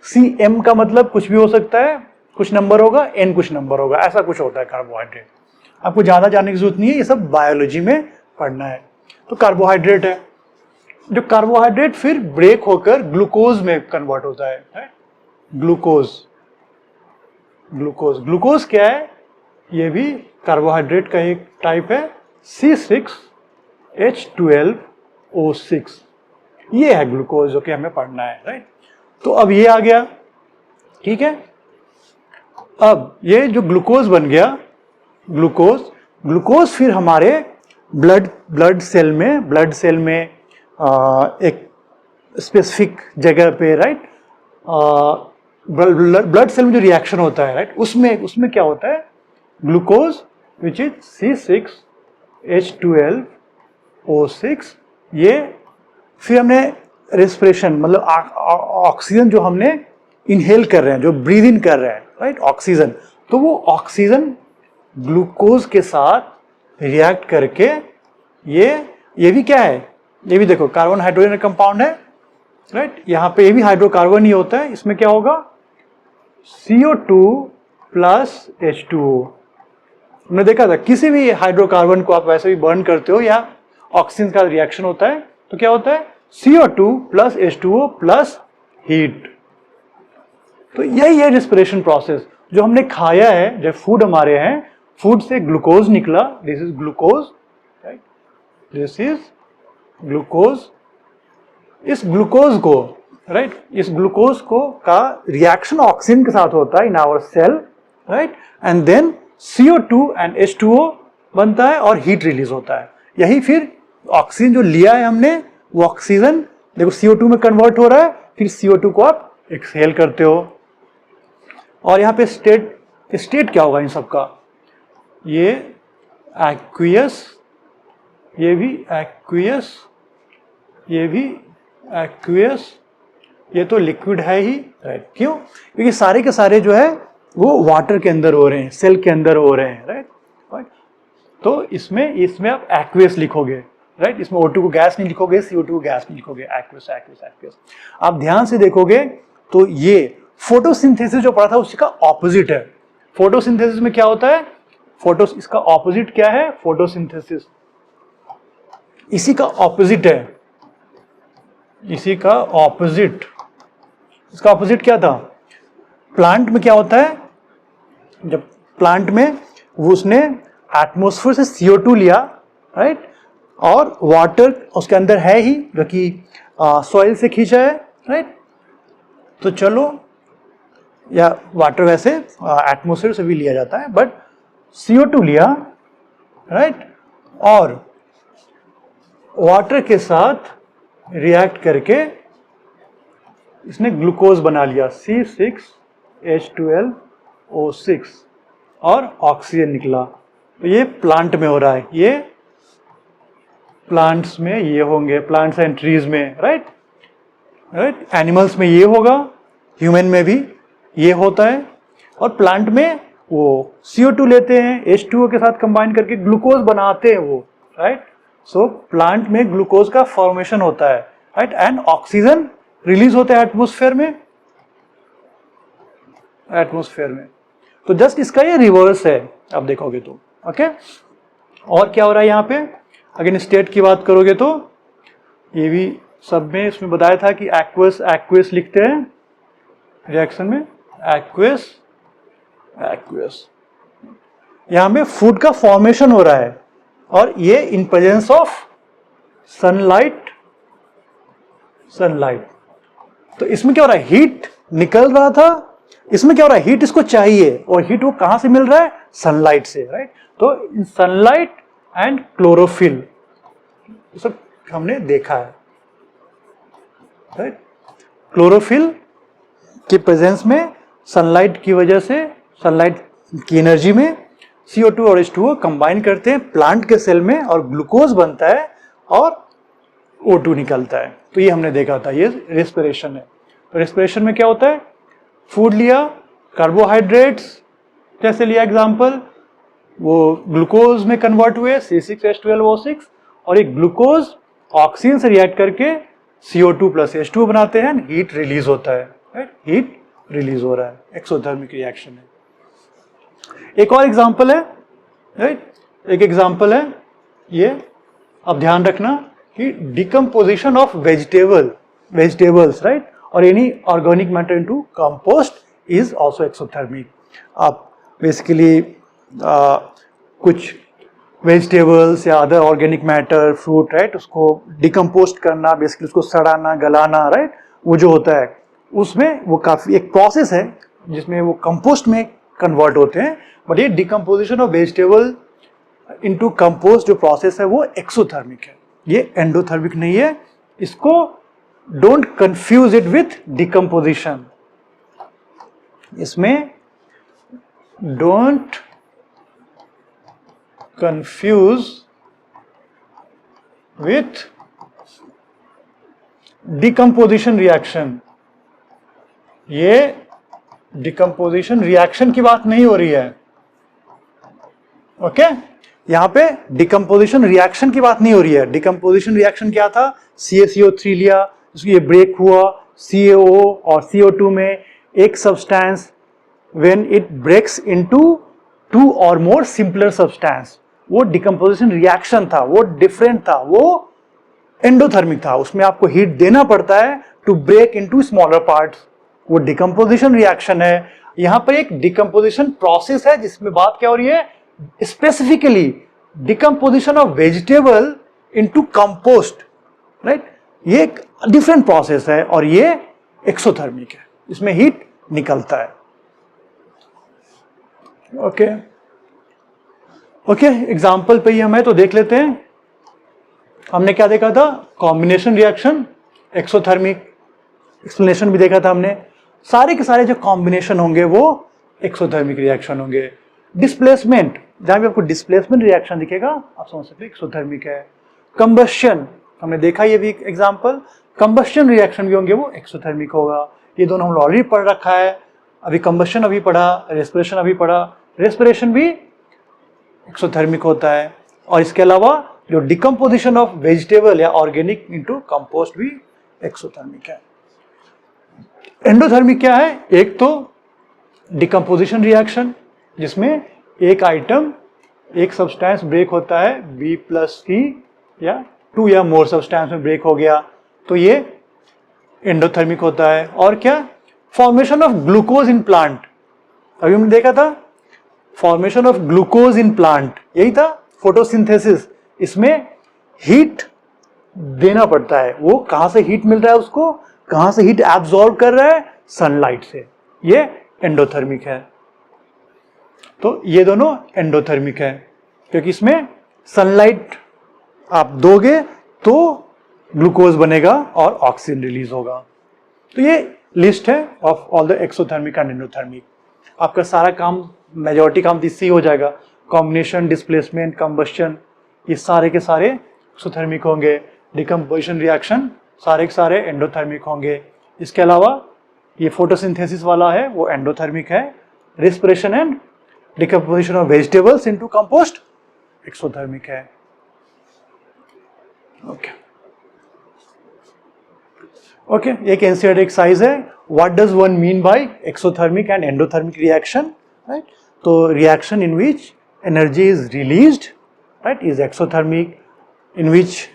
CM का मतलब कुछ भी हो सकता है, कुछ नंबर होगा, N कुछ नंबर होगा, ऐसा कुछ होता है कार्बोहाइड्रेट। आपको ज़्यादा जानने की जरूरत नहीं है, ये सब बायोलॉजी में पढ़ना है। तो कार्बोहाइड्रेट है, जो कार्बोहाइड्रेट फिर ब्रेक होकर ग्लूकोज में कन्वर्ट होता है, ग्लूकोज। ग्लूकोज, ग्लूकोज क्या है, ये भी कार्बोहाइड्रेट का एक टाइप है, C6H12O6, ये है ग्लूकोज जो कि हमें पढ़ना है, राइट। तो अब ये आ गया, ठीक है। अब ये जो ग्लूकोज बन गया, ग्लूकोज, ग्लूकोज फिर हमारे ब्लड सेल में एक स्पेसिफिक जगह पे, राइट, ब्लड सेल में जो रिएक्शन होता है, राइट, उसमें क्या होता है, ग्लूकोज विच इज C6H12O6, ये फिर हमने रेस्पिरेशन मतलब ऑक्सीजन जो हमने इनहेल कर रहे हैं, जो ब्रीद इन कर रहे हैं, राइट, ऑक्सीजन, तो वो ऑक्सीजन ग्लूकोज के साथ रिएक्ट करके ये भी क्या है, ये भी देखो कार्बन हाइड्रोजन कंपाउंड है, राइट, यहाँ पे ये भी हाइड्रोकार्बन ही होता है, इसमें क्या होगा, CO2 प्लस H2O। हमने देखा था किसी भी हाइड्रोकार्बन को आप वैसे भी बर्न करते हो या ऑक्सीजन का रिएक्शन होता है तो क्या होता है, CO2 plus H2O plus heat. तो यही है रेस्पिरेशन प्रोसेस जो हमने खाया है, जब फूड हमारे हैं, फूड से ग्लूकोज निकला, this is glucose, right, this is glucose, इस ग्लूकोज को, राइट, इस ग्लूकोज को का रिएक्शन ऑक्सीजन के साथ होता है in our cell, right, and then CO2 and H2O बनता है और हीट रिलीज होता है। यही फिर ऑक्सीजन जो लिया है हमने, वो ऑक्सीजन देखो CO2 में कन्वर्ट हो रहा है, फिर CO2 को आप एक्सहेल करते हो। और यहाँ पे स्टेट क्या होगा इन सबका, ये एक्वियस, ये भी एक्वियस, ये भी एक्वियस, ये तो लिक्विड है ही, राइट, क्यों, क्योंकि सारे के सारे जो है वो वाटर के अंदर हो रहे हैं, सेल के अंदर हो रहे हैं, राइट, तो इसमें आप एक्वियस लिखोगे, राइट, इसमें O2 को गैस नहीं लिखोगे, CO2 को गैस नहीं लिखोगे, एक्वियस एक्वियस एक्वियस। आप ध्यान से देखोगे तो ये फोटोसिंथेसिस जो पढ़ा था उसी का ऑपोजिट है। फोटोसिंथेसिस में क्या होता है, इसका ऑपोजिट क्या है, फोटोसिंथेसिस इसी का ऑपोजिट है, इसी का ऑपोजिट, इसका ऑपोजिट क्या था, प्लांट में क्या होता है, जब प्लांट में वो उसने एटमॉस्फेयर से CO2 लिया, राइट, और वाटर उसके अंदर है ही जो कि सॉइल से खींचा है, राइट, तो चलो, या वाटर वैसे एटमॉस्फेयर से भी लिया जाता है, बट CO2 लिया, राइट, और वाटर के साथ रिएक्ट करके इसने ग्लूकोज बना लिया C6H12O6 और ऑक्सीजन निकला। तो ये प्लांट में हो रहा है, ये प्लांट्स में ये होंगे, प्लांट्स एंड ट्रीज में, राइट, एनिमल्स में ये होगा, ह्यूमन में भी ये होता है, और प्लांट में वो CO2 लेते हैं, H2O के साथ कंबाइन करके ग्लूकोज बनाते हैं वो, राइट, सो प्लांट में ग्लूकोज का फॉर्मेशन होता है, राइट, एंड ऑक्सीजन रिलीज होता है एटमॉस्फेयर में, तो जस्ट इसका ये रिवर्स है, आप देखोगे तो, ओके। और क्या हो रहा है यहाँ पे, अगेन स्टेट की बात करोगे तो ये भी सब में इसमें बताया था कि एक्वियस लिखते हैं रिएक्शन में, एक्वियस, यहां पे फूड का फॉर्मेशन हो रहा है और ये इन प्रेजेंस ऑफ सनलाइट, तो इसमें क्या हो रहा है, हीट निकल रहा था, इसमें क्या हो रहा है, हीट इसको चाहिए, और हीट वो कहां से मिल रहा है, सनलाइट से, राइट, तो सनलाइट एंड क्लोरोफिल सब हमने देखा है, राइट, क्लोरोफिल की प्रेजेंस में सनलाइट की वजह से, सनलाइट की एनर्जी में CO2 और H2O कंबाइन करते हैं प्लांट के सेल में और ग्लूकोज बनता है और O2 निकलता है। तो ये हमने देखा था, ये रेस्पिरेशन है। तो रेस्पिरेशन में क्या होता है, फूड लिया, कार्बोहाइड्रेट्स जैसे लिया एग्जांपल, वो ग्लूकोज में कन्वर्ट हुए C6H12O6, और एक ग्लूकोज ऑक्सीजन से रिएक्ट करके CO2 प्लस H2O बनाते हैं, हीट रिलीज होता है, राइट, हीट रिलीज हो रहा है, एक्सोथर्मिक रिएक्शन है। एक और एग्जांपल है, राइट, एक एग्जांपल है ये, अब ध्यान रखना कि डिकम्पोजिशन ऑफ वेजिटेबल्स, राइट, और any organic matter into compost is also exothermic. आप बेसिकली कुछ वेजिटेबल्स या other organic matter, fruit, right, उसको डिकम्पोस्ट करना, बेसिकली उसको सड़ाना, गलाना, राइट, वो जो होता है उसमें वो काफी एक प्रोसेस है जिसमें वो कंपोस्ट में कन्वर्ट होते हैं। बट ये decomposition of vegetable into compost जो प्रोसेस है वो एक्सोथर्मिक है, ये एंडोथर्मिक नहीं है। इसको don't confuse it with decomposition, इसमें don't confuse with decomposition reaction. ये डिकम्पोजिशन रिएक्शन की बात नहीं हो रही है, ओके यहां पे डिकम्पोजिशन रिएक्शन की बात नहीं हो रही है। डिकम्पोजिशन रिएक्शन क्या था, CaCO3 लिया, ये ब्रेक हुआ CaO और CO2 में एक substance, when it breaks into 2 और मोर सिंपलर सब्सटेंस, वो डिकम्पोजिशन रिएक्शन था, वो डिफरेंट था, वो एंडोथर्मिक था। उसमें आपको हीट देना पड़ता है to break into smaller parts, वो डिकम्पोजिशन रिएक्शन है। यहां पर एक डिकम्पोजिशन प्रोसेस है जिसमें बात क्या हो रही है, specifically decomposition of vegetable into compost, right. ये एक डिफरेंट प्रोसेस है और ये एक्सोथर्मिक है, इसमें हीट निकलता है। ओके एग्जाम्पल पे ही हम है तो देख लेते हैं। हमने क्या देखा था, कॉम्बिनेशन रिएक्शन, एक्सोथर्मिक, एक्सप्लेनेशन भी देखा था हमने। सारे के सारे जो कॉम्बिनेशन होंगे वो एक्सोथर्मिक रिएक्शन होंगे। डिस्प्लेसमेंट, जहां भी आपको डिस्प्लेसमेंट रिएक्शन दिखेगा आप समझ सकते हैं एक्सोथर्मिक है। कंबस्शन, हमने देखा ये भी एग्जांपल, कंबस्शन रिएक्शन भी होंगे वो एक्सोथर्मिक होगा। ये दोनों हम ऑलरेडी पढ़ रखा है, अभी कंबस्शन अभी पढ़ा, रेस्पिरेशन अभी पढ़ा, रेस्पिरेशन भी एक्सोथर्मिक होता है। और इसके अलावा जो डिकम्पोजिशन ऑफ वेजिटेबल या ऑर्गेनिक इनटू कंपोस्ट भी एक्सोथर्मिक है। एंडोथर्मिक क्या है, एक तो डिकम्पोजिशन रिएक्शन जिसमें एक आइटम, एक सब्सटेंस ब्रेक होता है B+C या 2 या मोर सब्सटेंस में ब्रेक हो गया तो ये एंडोथर्मिक होता है। और क्या, formation of glucose in plant, अभी हमने देखा था formation of glucose in plant, यही था फोटोसिंथेसिस। इसमें हीट देना पड़ता है, वो कहां से हीट मिल रहा है उसको, कहां से हीट एब्जॉर्ब कर रहा है, सनलाइट से, ये एंडोथर्मिक है। तो ये दोनों एंडोथर्मिक है क्योंकि इसमें सनलाइट आप दोगे तो ग्लूकोज बनेगा और ऑक्सीजन रिलीज होगा। तो ये लिस्ट है of all the exothermic and endothermic. आपका सारा काम, मेजॉरिटी काम इससे ही हो जाएगा। कॉम्बिनेशन, डिस्प्लेसमेंट, कंबस्शन, ये सारे के सारे एक्सोथर्मिक होंगे। डिकम्पोजिशन रिएक्शन सारे के सारे एंडोथर्मिक होंगे। इसके अलावा ये फोटोसिंथेसिस वाला है वो एंडोथर्मिक है। Respiration and decomposition of vegetables into compost exothermic है। ओके एक एनसीईआरटी एक्सरसाइज है, what does one mean by exothermic and endothermic reaction, right. तो reaction in which energy is released, right, is exothermic, in which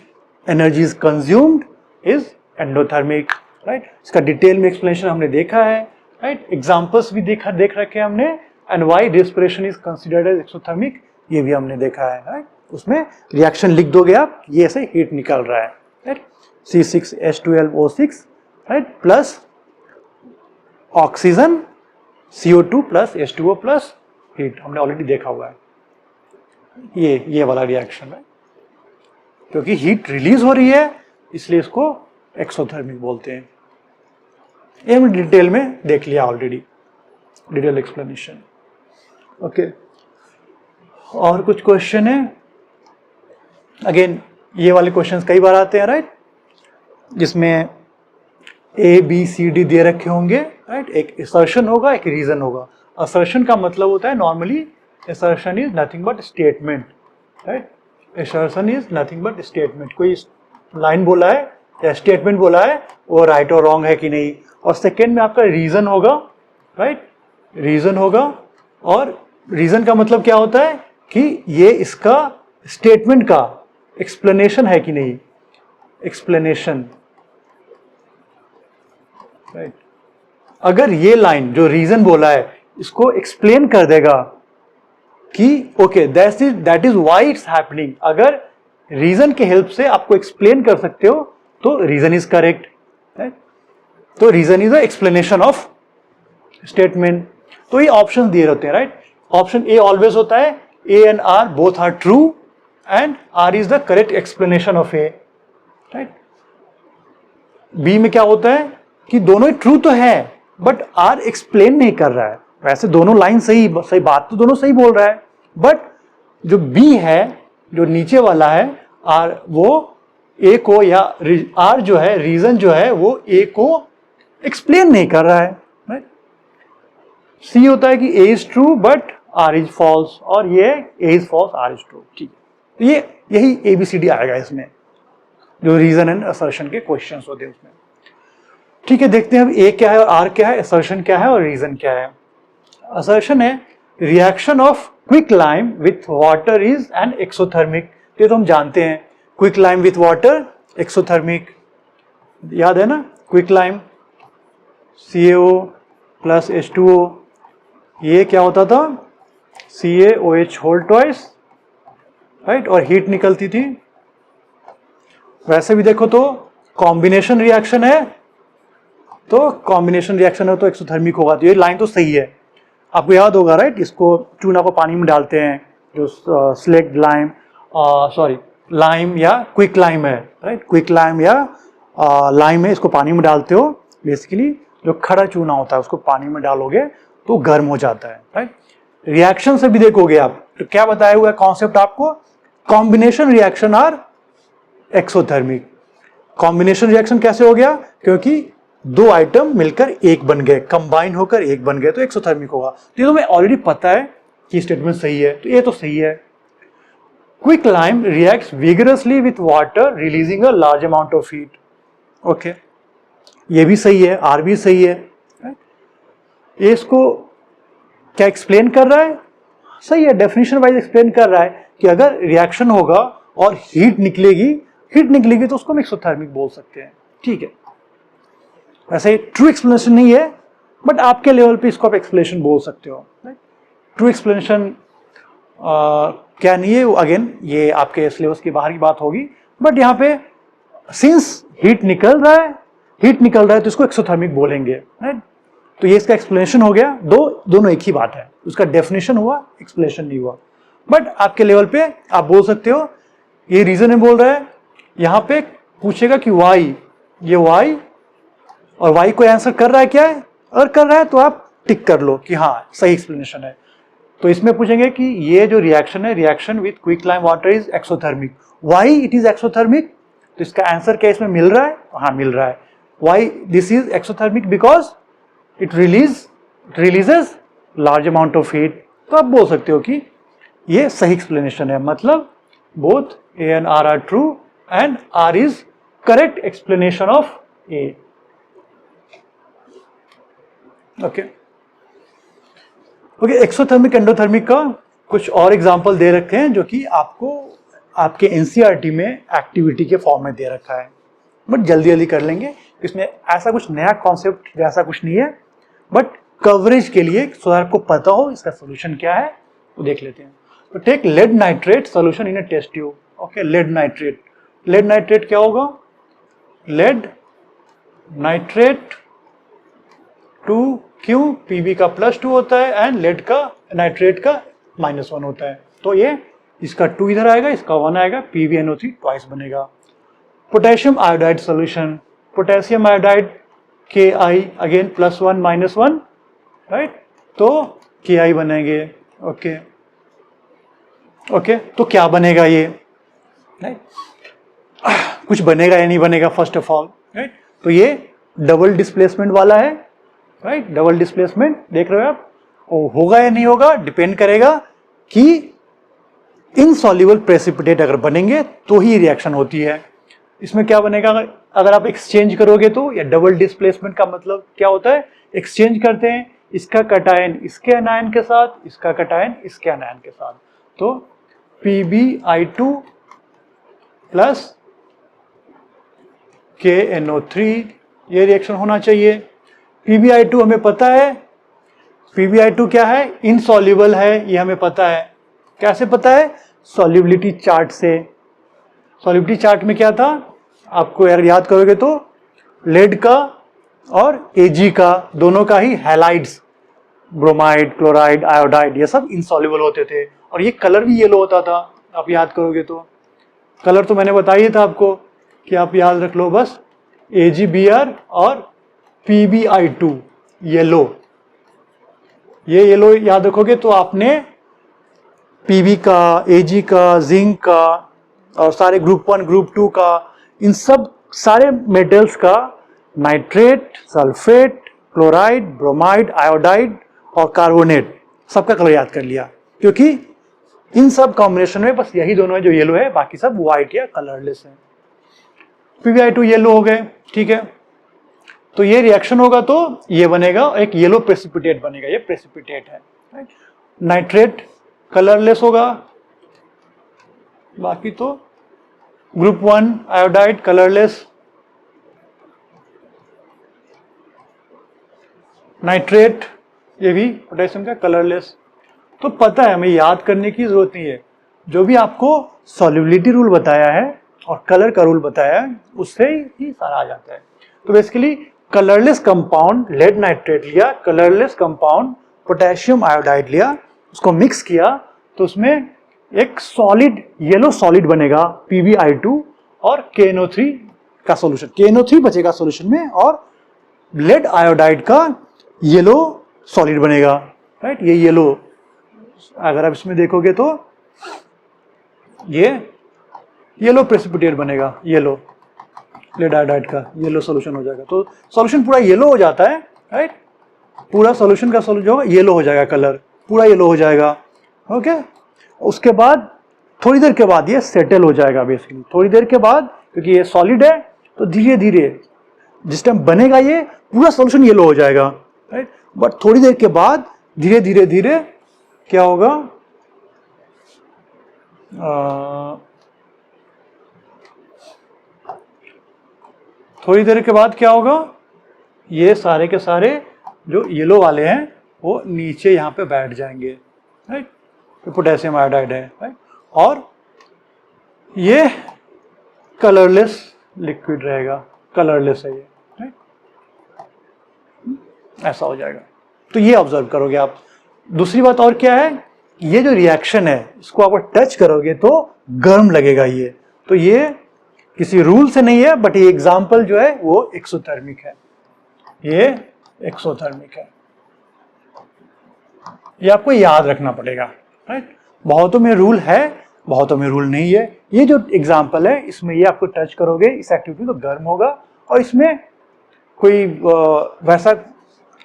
energy is consumed is endothermic, right. इसका डिटेल में एक्सप्लेनेशन हमने देखा है, राइट। एग्जांपल्स भी देख रखे हैं हमने, and why respiration is considered as exothermic ये भी हमने देखा है, राइट। उसमें रिएक्शन लिख दोगे आप, ये ऐसे हीट निकल रहा है, right, C6H12O6, right, plus oxygen CO2 plus H2O plus heat, हमने ऑलरेडी देखा हुआ है ये वाला रिएक्शन है। क्योंकि हीट रिलीज हो रही है इसलिए इसको एक्सोथर्मिक बोलते हैं। ये हमने डिटेल में देख लिया ऑलरेडी, डिटेल एक्सप्लेनेशन। ओके और कुछ क्वेश्चन है, अगेन ये वाले क्वेश्चंस कई बार आते हैं, राइट, जिसमें ABCD दे रखे होंगे, राइट। एक असर्शन होगा, एक रीजन होगा। असर्शन का मतलब होता है normally assertion is nothing but statement, right. Assertion is nothing but statement, कोई लाइन बोला है या स्टेटमेंट बोला है वो राइट और रॉन्ग है कि नहीं। और सेकेंड में आपका रीजन होगा, राइट, रीजन होगा। और रीजन का मतलब क्या होता है कि ये इसका स्टेटमेंट का एक्सप्लेनेशन है कि नहीं, एक्सप्लेनेशन, राइट। अगर ये लाइन जो रीजन बोला है इसको एक्सप्लेन कर देगा कि okay that is why it's happening, अगर रीजन के हेल्प से आपको एक्सप्लेन कर सकते हो तो रीजन इज करेक्ट, राइट। तो reason is the explanation of statement. तो ये ऑप्शन दिए रहते हैं, राइट। ऑप्शन ए ऑलवेज होता है A and R both are true and R is the correct explanation of A, right? B में क्या होता है कि दोनों ही ट्रू तो है बट R एक्सप्लेन नहीं कर रहा है। वैसे दोनों लाइन सही बात तो दोनों सही बोल रहा है, बट जो B है, जो नीचे वाला है R, वो A को या R जो है रीजन जो है वो A को एक्सप्लेन नहीं कर रहा है, राइट? C होता है कि A is true but R is false, और ये A is false R is true. ठीक है, ये यही ABCD आएगा इसमें, जो रीजन एंड असर्शन के क्वेश्चंस होते हैं उसमें। ठीक है, देखते हैं अब A क्या है और R क्या है, असर्शन क्या है और रीजन क्या है। असर्शन है reaction of quick lime with water is an exothermic. ये तो हम जानते हैं, quick lime with water exothermic, याद है ना? Quick lime CaO plus H2O, ये क्या होता था? CaOH होल ट्वाइस, राइट, और हीट निकलती थी। वैसे भी देखो तो कॉम्बिनेशन रिएक्शन है, तो कॉम्बिनेशन रिएक्शन है तो एक्सोथर्मिक होगा, तो ये लाइन तो सही है। आपको याद होगा, राइट? इसको चूना को पानी में डालते हैं, जो स्लेक्ट लाइम, लाइम या क्विक लाइम है, राइट? क्विक लाइम या लाइम है, इसको पानी में डालते हो, बेसिकली जो खड़ा चूना होता है उसको पानी में डालोगे तो गर्म हो जाता है, राइट? रिएक्शन से भी देखोगे आप तो क्या बताया हुआ है कॉन्सेप्ट आपको? Combination reaction are exothermic. Combination reaction कैसे हो गया? क्योंकि दो आइटम मिलकर एक बन गए, कंबाइन होकर एक बन गए, तो एक्सोथर्मिक होगा। तो ये तो मैं ऑलरेडी पता है कि स्टेटमेंट सही है, तो ये तो सही है। Quick lime reacts vigorously with water releasing a large amount of heat. Okay, ये भी सही है, आर भी सही है। ये इसको क्या एक्सप्लेन कर रहा है? सही है, डेफिनेशन वाइज एक्सप्लेन कर रहा है कि अगर रिएक्शन होगा और हीट निकलेगी तो उसको हम एक्सोथर्मिक बोल सकते हैं। ठीक है, वैसे ट्रू एक्सप्लेनेशन नहीं है, बट आपके लेवल पे इसको आप एक्सप्लेनेशन बोल सकते हो। ट्रू एक्सप्लेनेशन क्या नहीं है, अगेन ये आपके सिलेबस की बाहर की बात होगी, बट यहाँ पे सिंस हीट निकल रहा है तो इसको एक्सोथर्मिक बोलेंगे, राइट? तो ये इसका एक्सप्लेनेशन हो गया। दोनों एक ही बात है, उसका डेफिनेशन हुआ, एक्सप्लेनेशन नहीं हुआ। बट आपके लेवल पे आप बोल सकते हो ये रीजन है बोल रहा है, यहाँ पे पूछेगा कि वाई, ये वाई, और वाई को आंसर कर रहा है क्या है? अगर कर रहा है तो आप टिक कर लो कि हाँ सही एक्सप्लेनेशन है। तो इसमें पूछेंगे कि ये जो रिएक्शन है, reaction with quick lime water is exothermic, why it is exothermic, तो इसका आंसर क्या इसमें मिल रहा है? हाँ मिल रहा है। Why this is exothermic? Because it releases large amount of heat. तो आप बोल सकते हो कि ये सही एक्सप्लेनेशन है, मतलब both A and R are true and R is correct explanation of A. Okay, exothermic endothermic का कुछ और एग्जांपल दे रखे हैं जो कि आपको आपके एनसीईआरटी में एक्टिविटी के फॉर्म में दे रखा है, बट जल्दी कर लेंगे। इसमें ऐसा कुछ नया कॉन्सेप्ट जैसा कुछ नहीं है, बट कवरेज के लिए सो आपको पता हो इसका सोल्यूशन क्या है वो देख लेते हैं। तो take lead nitrate solution in a test tube. Okay, lead nitrate क्या होगा? लेड नाइट्रेट 2Q, Pb का +2 होता है एंड लेड का नाइट्रेट का -1 होता है। तो ये इसका 2 इधर आएगा, इसका 1 आएगा, PbNO3 ट्वाइस बनेगा। Potassium iodide solution, potassium iodide Ki again +1 -1, right? तो Ki बनेंगे। ओके, तो क्या बनेगा ये, राइट? कुछ बनेगा या नहीं बनेगा फर्स्ट ऑफ ऑल, राइट? तो ये डबल डिस्प्लेसमेंट वाला है, राइट? डबल डिस्प्लेसमेंट देख रहे हो आप, होगा या नहीं होगा डिपेंड करेगा कि इनसॉल्युबल प्रेसिपिटेट अगर बनेंगे तो ही रिएक्शन होती है। इसमें क्या बनेगा अगर आप एक्सचेंज करोगे तो, या डबल डिस्प्लेसमेंट का मतलब क्या होता है? एक्सचेंज करते हैं इसका कटायन इसके एनायन के साथ, इसका कटायन इसके एनायन के साथ, तो PbI2 प्लस KNO3 ये रिएक्शन होना चाहिए। PbI2 हमें पता है, PbI2 क्या है? इनसॉल्युबल है, ये हमें पता है। कैसे पता है? सॉल्युबिलिटी चार्ट से। सॉल्युबिलिटी चार्ट में क्या था आपको यार याद करोगे तो, लेड का और Ag का दोनों का ही हैलाइड्स, ब्रोमाइड, क्लोराइड, आयोडाइड, ये सब इनसॉल्युबल होते थे, और ये कलर भी येलो होता था, आप याद करोगे तो। कलर तो मैंने बताया ही था आपको कि आप याद रख लो बस, AgBr और PbI2 येलो। ये येलो याद रखोगे तो आपने Pb का, Ag का, जिंक का और सारे ग्रुप 1 ग्रुप 2 का, इन सब सारे मेटल्स का nitrate, sulphate, chloride, bromide, iodide और कार्बोनेट सबका कलर याद कर लिया, क्योंकि इन सब कॉम्बिनेशन में बस यही दोनों है जो येलो है, बाकी सब व्हाइट या कलरलेस है। PbI2 येलो हो गए, ठीक है। तो ये रिएक्शन होगा तो ये बनेगा, एक येलो प्रेसिपिटेट बनेगा, ये प्रेसिपिटेट है, राइट। नाइट्रेट कलरलेस होगा, बाकी तो ग्रुप 1 आयोडाइड कलरलेस, नाइट्रेट ये भी पोटेशियम का कलरलेस। तो पता है, हमें याद करने की जरूरत नहीं है, जो भी आपको सॉल्युबिलिटी रूल बताया है और कलर का रूल बताया है उससे ही सारा आ जाता है। तो basically colourless compound lead nitrate लिया, कलरलेस कंपाउंड पोटेशियम आयोडाइड लिया, उसको मिक्स किया तो उसमें एक सॉलिड येलो सॉलिड बनेगा PbI2 और KNO3 का सॉल्यूशन, KNO3 बचेगा सॉल्यूशन में और लेड आयोडाइड का येलो सॉलिड बनेगा, राइट। ये येलो, अगर आप इसमें देखोगे तो ये येलो प्रेसिपिटेट बनेगा, येलो लेड आयोडाइड का येलो सॉल्यूशन हो जाएगा। तो सॉल्यूशन पूरा येलो हो जाता है, राइट। पूरा सॉल्यूशन का सॉल्यूशन जो होगा येलो हो जाएगा, कलर पूरा येलो हो जाएगा, ओके। उसके बाद थोड़ी देर के बाद ये सेटल हो जाएगा बेसिकली, थोड़ी देर के बाद, क्योंकि ये सॉलिड है तो धीरे धीरे जिस टाइम बनेगा ये पूरा सॉल्यूशन येलो हो जाएगा, राइट। बट थोड़ी देर के बाद धीरे धीरे धीरे क्या होगा, थोड़ी देर के बाद क्या होगा, ये सारे के सारे जो येलो वाले हैं वो नीचे यहाँ पे बैठ जाएंगे, राइट। तो पोटेशियम आयोडाइड है, राइट। और ये कलरलेस लिक्विड रहेगा, कलरलेस है ये, राइट। ऐसा हो जाएगा। तो ये ऑब्जर्व करोगे आप। दूसरी बात और क्या है, ये जो रिएक्शन है इसको आप टच करोगे तो गर्म लगेगा ये। तो ये किसी रूल से नहीं है, बट ये एग्जाम्पल जो है वो एक्सोथर्मिक है, ये एक्सोथर्मिक है। ये आपको याद रखना पड़ेगा, राइट। बहुतों में रूल है, बहुतों में रूल नहीं है। ये जो एग्जाम्पल है इसमें ये आपको टच करोगे इस एक्टिविटी तो गर्म होगा, और इसमें कोई वैसा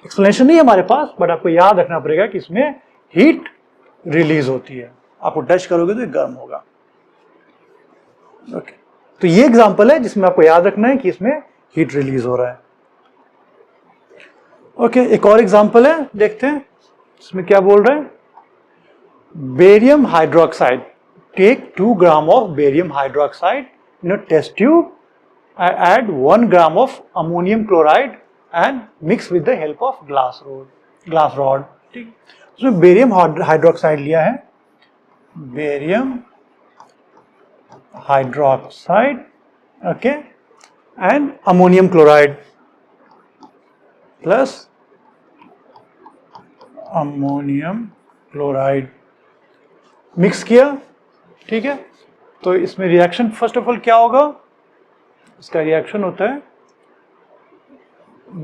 एक्सप्लेनेशन नहीं है हमारे पास, बट आपको याद रखना पड़ेगा कि इसमें हीट रिलीज होती है। आपको टच करोगे तो ये गर्म होगा, ओके। तो ये एग्जाम्पल है जिसमें आपको याद रखना है कि इसमें हीट रिलीज हो रहा है, ओके। एक और एग्जाम्पल है, देखते हैं इसमें क्या बोल रहे हैं। Barium hydroxide, take 2 gram of barium hydroxide in a test tube, add 1 gram of ammonium chloride and mix with the help of glass rod, ठीक। उसमें बेरियम हाइड्रोक्साइड लिया है, barium hydroxide, okay, and ammonium chloride plus ammonium chloride mix किया, ठीक है। तो इसमें रिएक्शन फर्स्ट ऑफ ऑल क्या होगा, इसका रिएक्शन होता है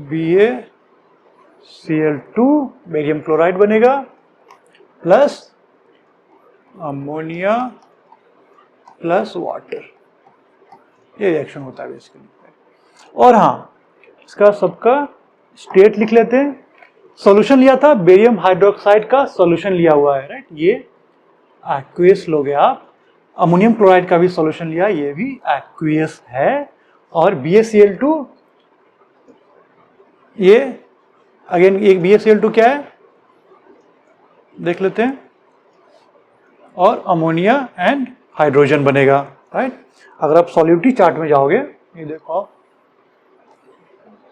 BaCl2 बेरियम क्लोराइड बनेगा प्लस अमोनिया प्लस वाटर, ये रिएक्शन होता है बेसिकली। और हाँ, इसका सबका स्टेट लिख लेते हैं। सॉल्यूशन लिया था, बेरियम हाइड्रोक्साइड का सॉल्यूशन लिया हुआ है, राइट। ये एक्वियस लोगे आप। अमोनियम क्लोराइड का भी सॉल्यूशन लिया, ये भी एक्वियस है। और BaCl2, ये अगेन एक BaCl2 क्या है देख लेते हैं, और अमोनिया एंड हाइड्रोजन बनेगा, राइट। अगर आप सॉल्युबिलिटी चार्ट में जाओगे, ये देखो आप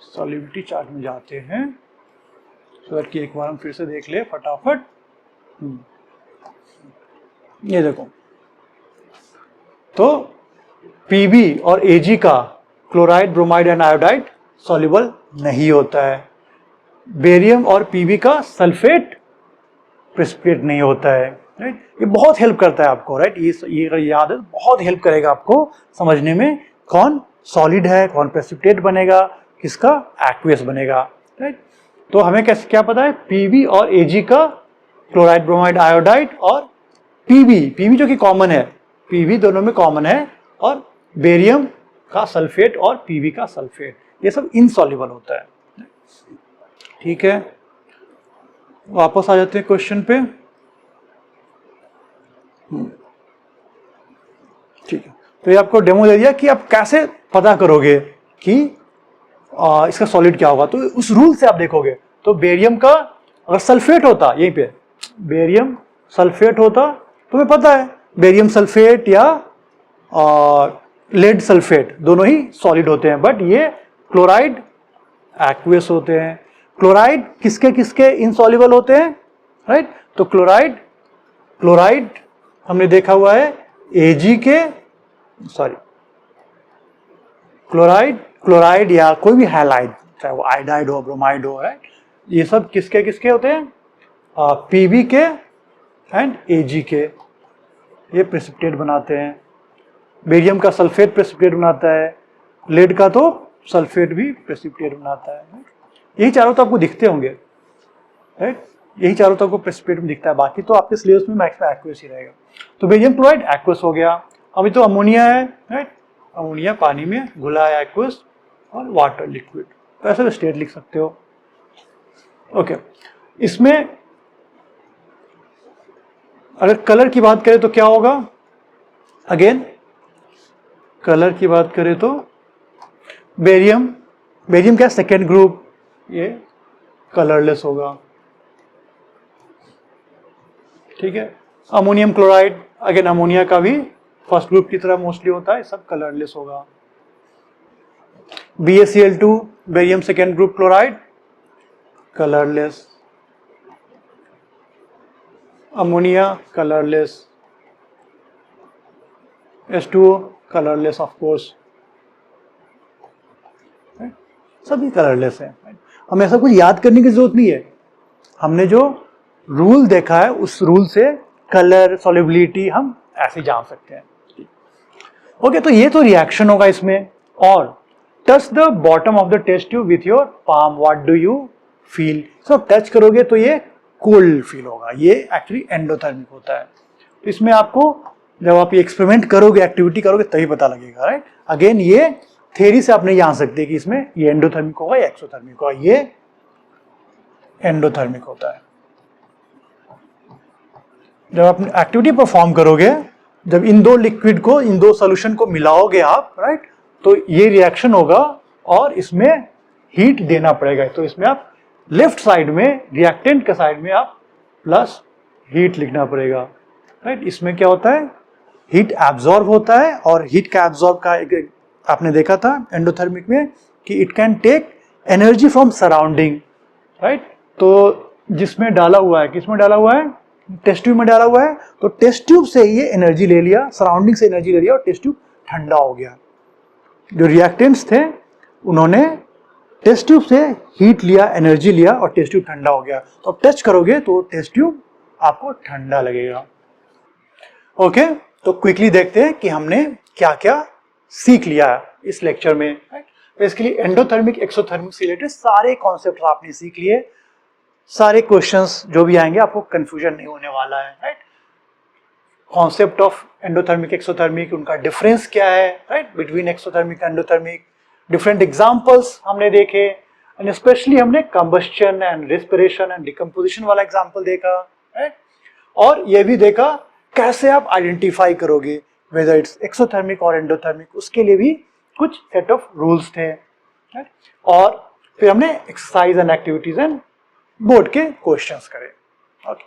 सॉल्युबिलिटी चार्ट में जाते हैं, सो कि एक बार हम फिर से देख ले फटाफट। ये देखो, तो Pb और Ag का chloride, bromide and iodide soluble नहीं होता है। बेरियम और Pb का सल्फेट प्रेसिपिटेट नहीं होता है, राइट। ये बहुत हेल्प करता है आपको, राइट। ये अगर याद है तो बहुत हेल्प करेगा आपको समझने में कौन सॉलिड है, कौन प्रेसिपिटेट बनेगा, किसका एक्वियस बनेगा, राइट। तो हमें कैसे क्या पता है, पीबी और एजी का, क्लोराइड ब्रोमाइड आयोडाइड, और पीबी जो कि कॉमन है, पीबी दोनों में कॉमन है, और बेरियम का सल्फेट और पीबी का सल्फेट, ये सब इनसॉल्युबल होता है। ठीक है, वापस आ जाते हैं क्वेश्चन पे। ठीक है, तो ये आपको डेमो दे दिया कि आप कैसे पता करोगे कि इसका सॉलिड क्या होगा। तो उस रूल से आप देखोगे, तो बेरियम का अगर सल्फेट होता, यहीं पे बेरियम सल्फेट होता, तुम्हें पता है बेरियम सल्फेट या लेड सल्फेट दोनों ही सॉलिड होते हैं, बट ये क्लोराइड एक्वियस होते हैं। क्लोराइड किसके किसके इनसॉल्युबल होते हैं, राइट। तो क्लोराइड हमने देखा हुआ है एजी के, सॉरी क्लोराइड या कोई भी हैलाइड, चाहे वो आयोडाइड हो, ब्रोमाइड हो, राइट, ये सब किसके किसके होते हैं, पीबी के एंड एजी के, ये प्रेसिपिटेट बनाते हैं। बेरियम का सल्फेट प्रेसिपिटेट बनाता है, लेड का तो सल्फेट भी प्रेसिपिटेट बनाता है। यही चारों तो आपको दिखते होंगे, राइट, यही चारों तो आपको प्रेसिपिटेट में दिखता है, बाकी तो आपके सिलेबस में मैक्सिमम एक्वियस ही रहेगा। तो बेरियम क्लोराइड एक्वियस हो गया। अभी तो अमोनिया है, राइट, अमोनिया पानी में घुला है एक्वियस, और वाटर लिक्विड, तो ऐसे स्टेट लिख सकते हो। ओके, इसमें अगर कलर की बात करें तो क्या होगा, अगेन कलर की बात करें तो बेरियम क्या सेकेंड ग्रुप, ये कलरलेस होगा। ठीक है, अमोनियम क्लोराइड, अगेन अमोनिया का भी फर्स्ट ग्रुप की तरह मोस्टली होता है, सब कलरलेस होगा। BaCl2 barium second group chloride, colourless. Ammonia colourless, H2O colourless of course, सभी कलरलेस है। हमें ऐसा कुछ याद करने की जरूरत नहीं है, हमने जो रूल देखा है उस रूल से कलर सॉल्युबिलिटी हम ऐसे जान सकते हैं। ओके, तो ये तो रिएक्शन होगा इसमें। और touch the bottom of the test tube with your palm, what do you feel. So touch करोगे तो ये कोल्ड फील होगा, ये एक्चुअली एंडोथर्मिक होता है। तो इसमें आपको जब आप ये एक्सपेरिमेंट करोगे, एक्टिविटी करोगे, तभी पता लगेगा, राइट। अगेन ये थ्योरी से आप नहीं जान सकते कि इसमें ये एंडोथर्मिक होगा या एक्सोथर्मिक होगा, ये एंडोथर्मिक होता है। जब आप एक्टिविटी परफॉर्म करोगे, जब इन दो लिक्विड को, इन दो सोल्यूशन को मिलाओगे आप, राइट, तो ये रिएक्शन होगा और इसमें हीट देना पड़ेगा। तो इसमें आप लेफ्ट साइड में, रिएक्टेंट के साइड में आप प्लस हीट लिखना पड़ेगा, राइट। इसमें क्या होता है, हीट एब्जॉर्ब होता है, और हीट का एब्जॉर्ब का एक आपने देखा था एंडोथर्मिक में कि it can take energy from surrounding, right. तो जिसमें डाला हुआ है, किसमें डाला हुआ है, टेस्ट ट्यूब में डाला हुआ है, तो टेस्ट ट्यूब से ये एनर्जी ले लिया, सराउंडिंग से एनर्जी ले लिया, और टेस्ट ट्यूब ठंडा हो गया। जो रिएक्टेंट्स थे उन्होंने टेस्ट ट्यूब से हीट लिया, एनर्जी लिया, और टेस्ट ट्यूब ठंडा हो गया। तो अब टच करोगे तो टेस्ट ट्यूब आपको ठंडा लगेगा। ओके, तो क्विकली देखते हैं कि हमने क्या क्या सीख लिया इस लेक्चर में, राइट। तो इसके लिए एंडोथर्मिक, एक्सोथर्मिक से रिलेटेड सारे कॉन्सेप्ट आपने सीख लिए। सारे क्वेश्चंस जो भी आएंगे आपको कंफ्यूजन नहीं होने वाला है, right. Concept of endothermic, exothermic, उनका डिफरेंस क्या है, right, between exothermic endothermic, different examples हमने देखे, एंड स्पेशली हमने combustion and respiration and decomposition वाला एग्जांपल देखा, राइट। और ये भी देखा कैसे आप आइडेंटिफाई करोगे वेदर इट्स एक्सोथर्मिक और एंडोथर्मिक, उसके लिए भी कुछ सेट ऑफ रूल्स थे, राइट। और फिर हमने exercise and activities and board के क्वेश्चंस करे। ओके।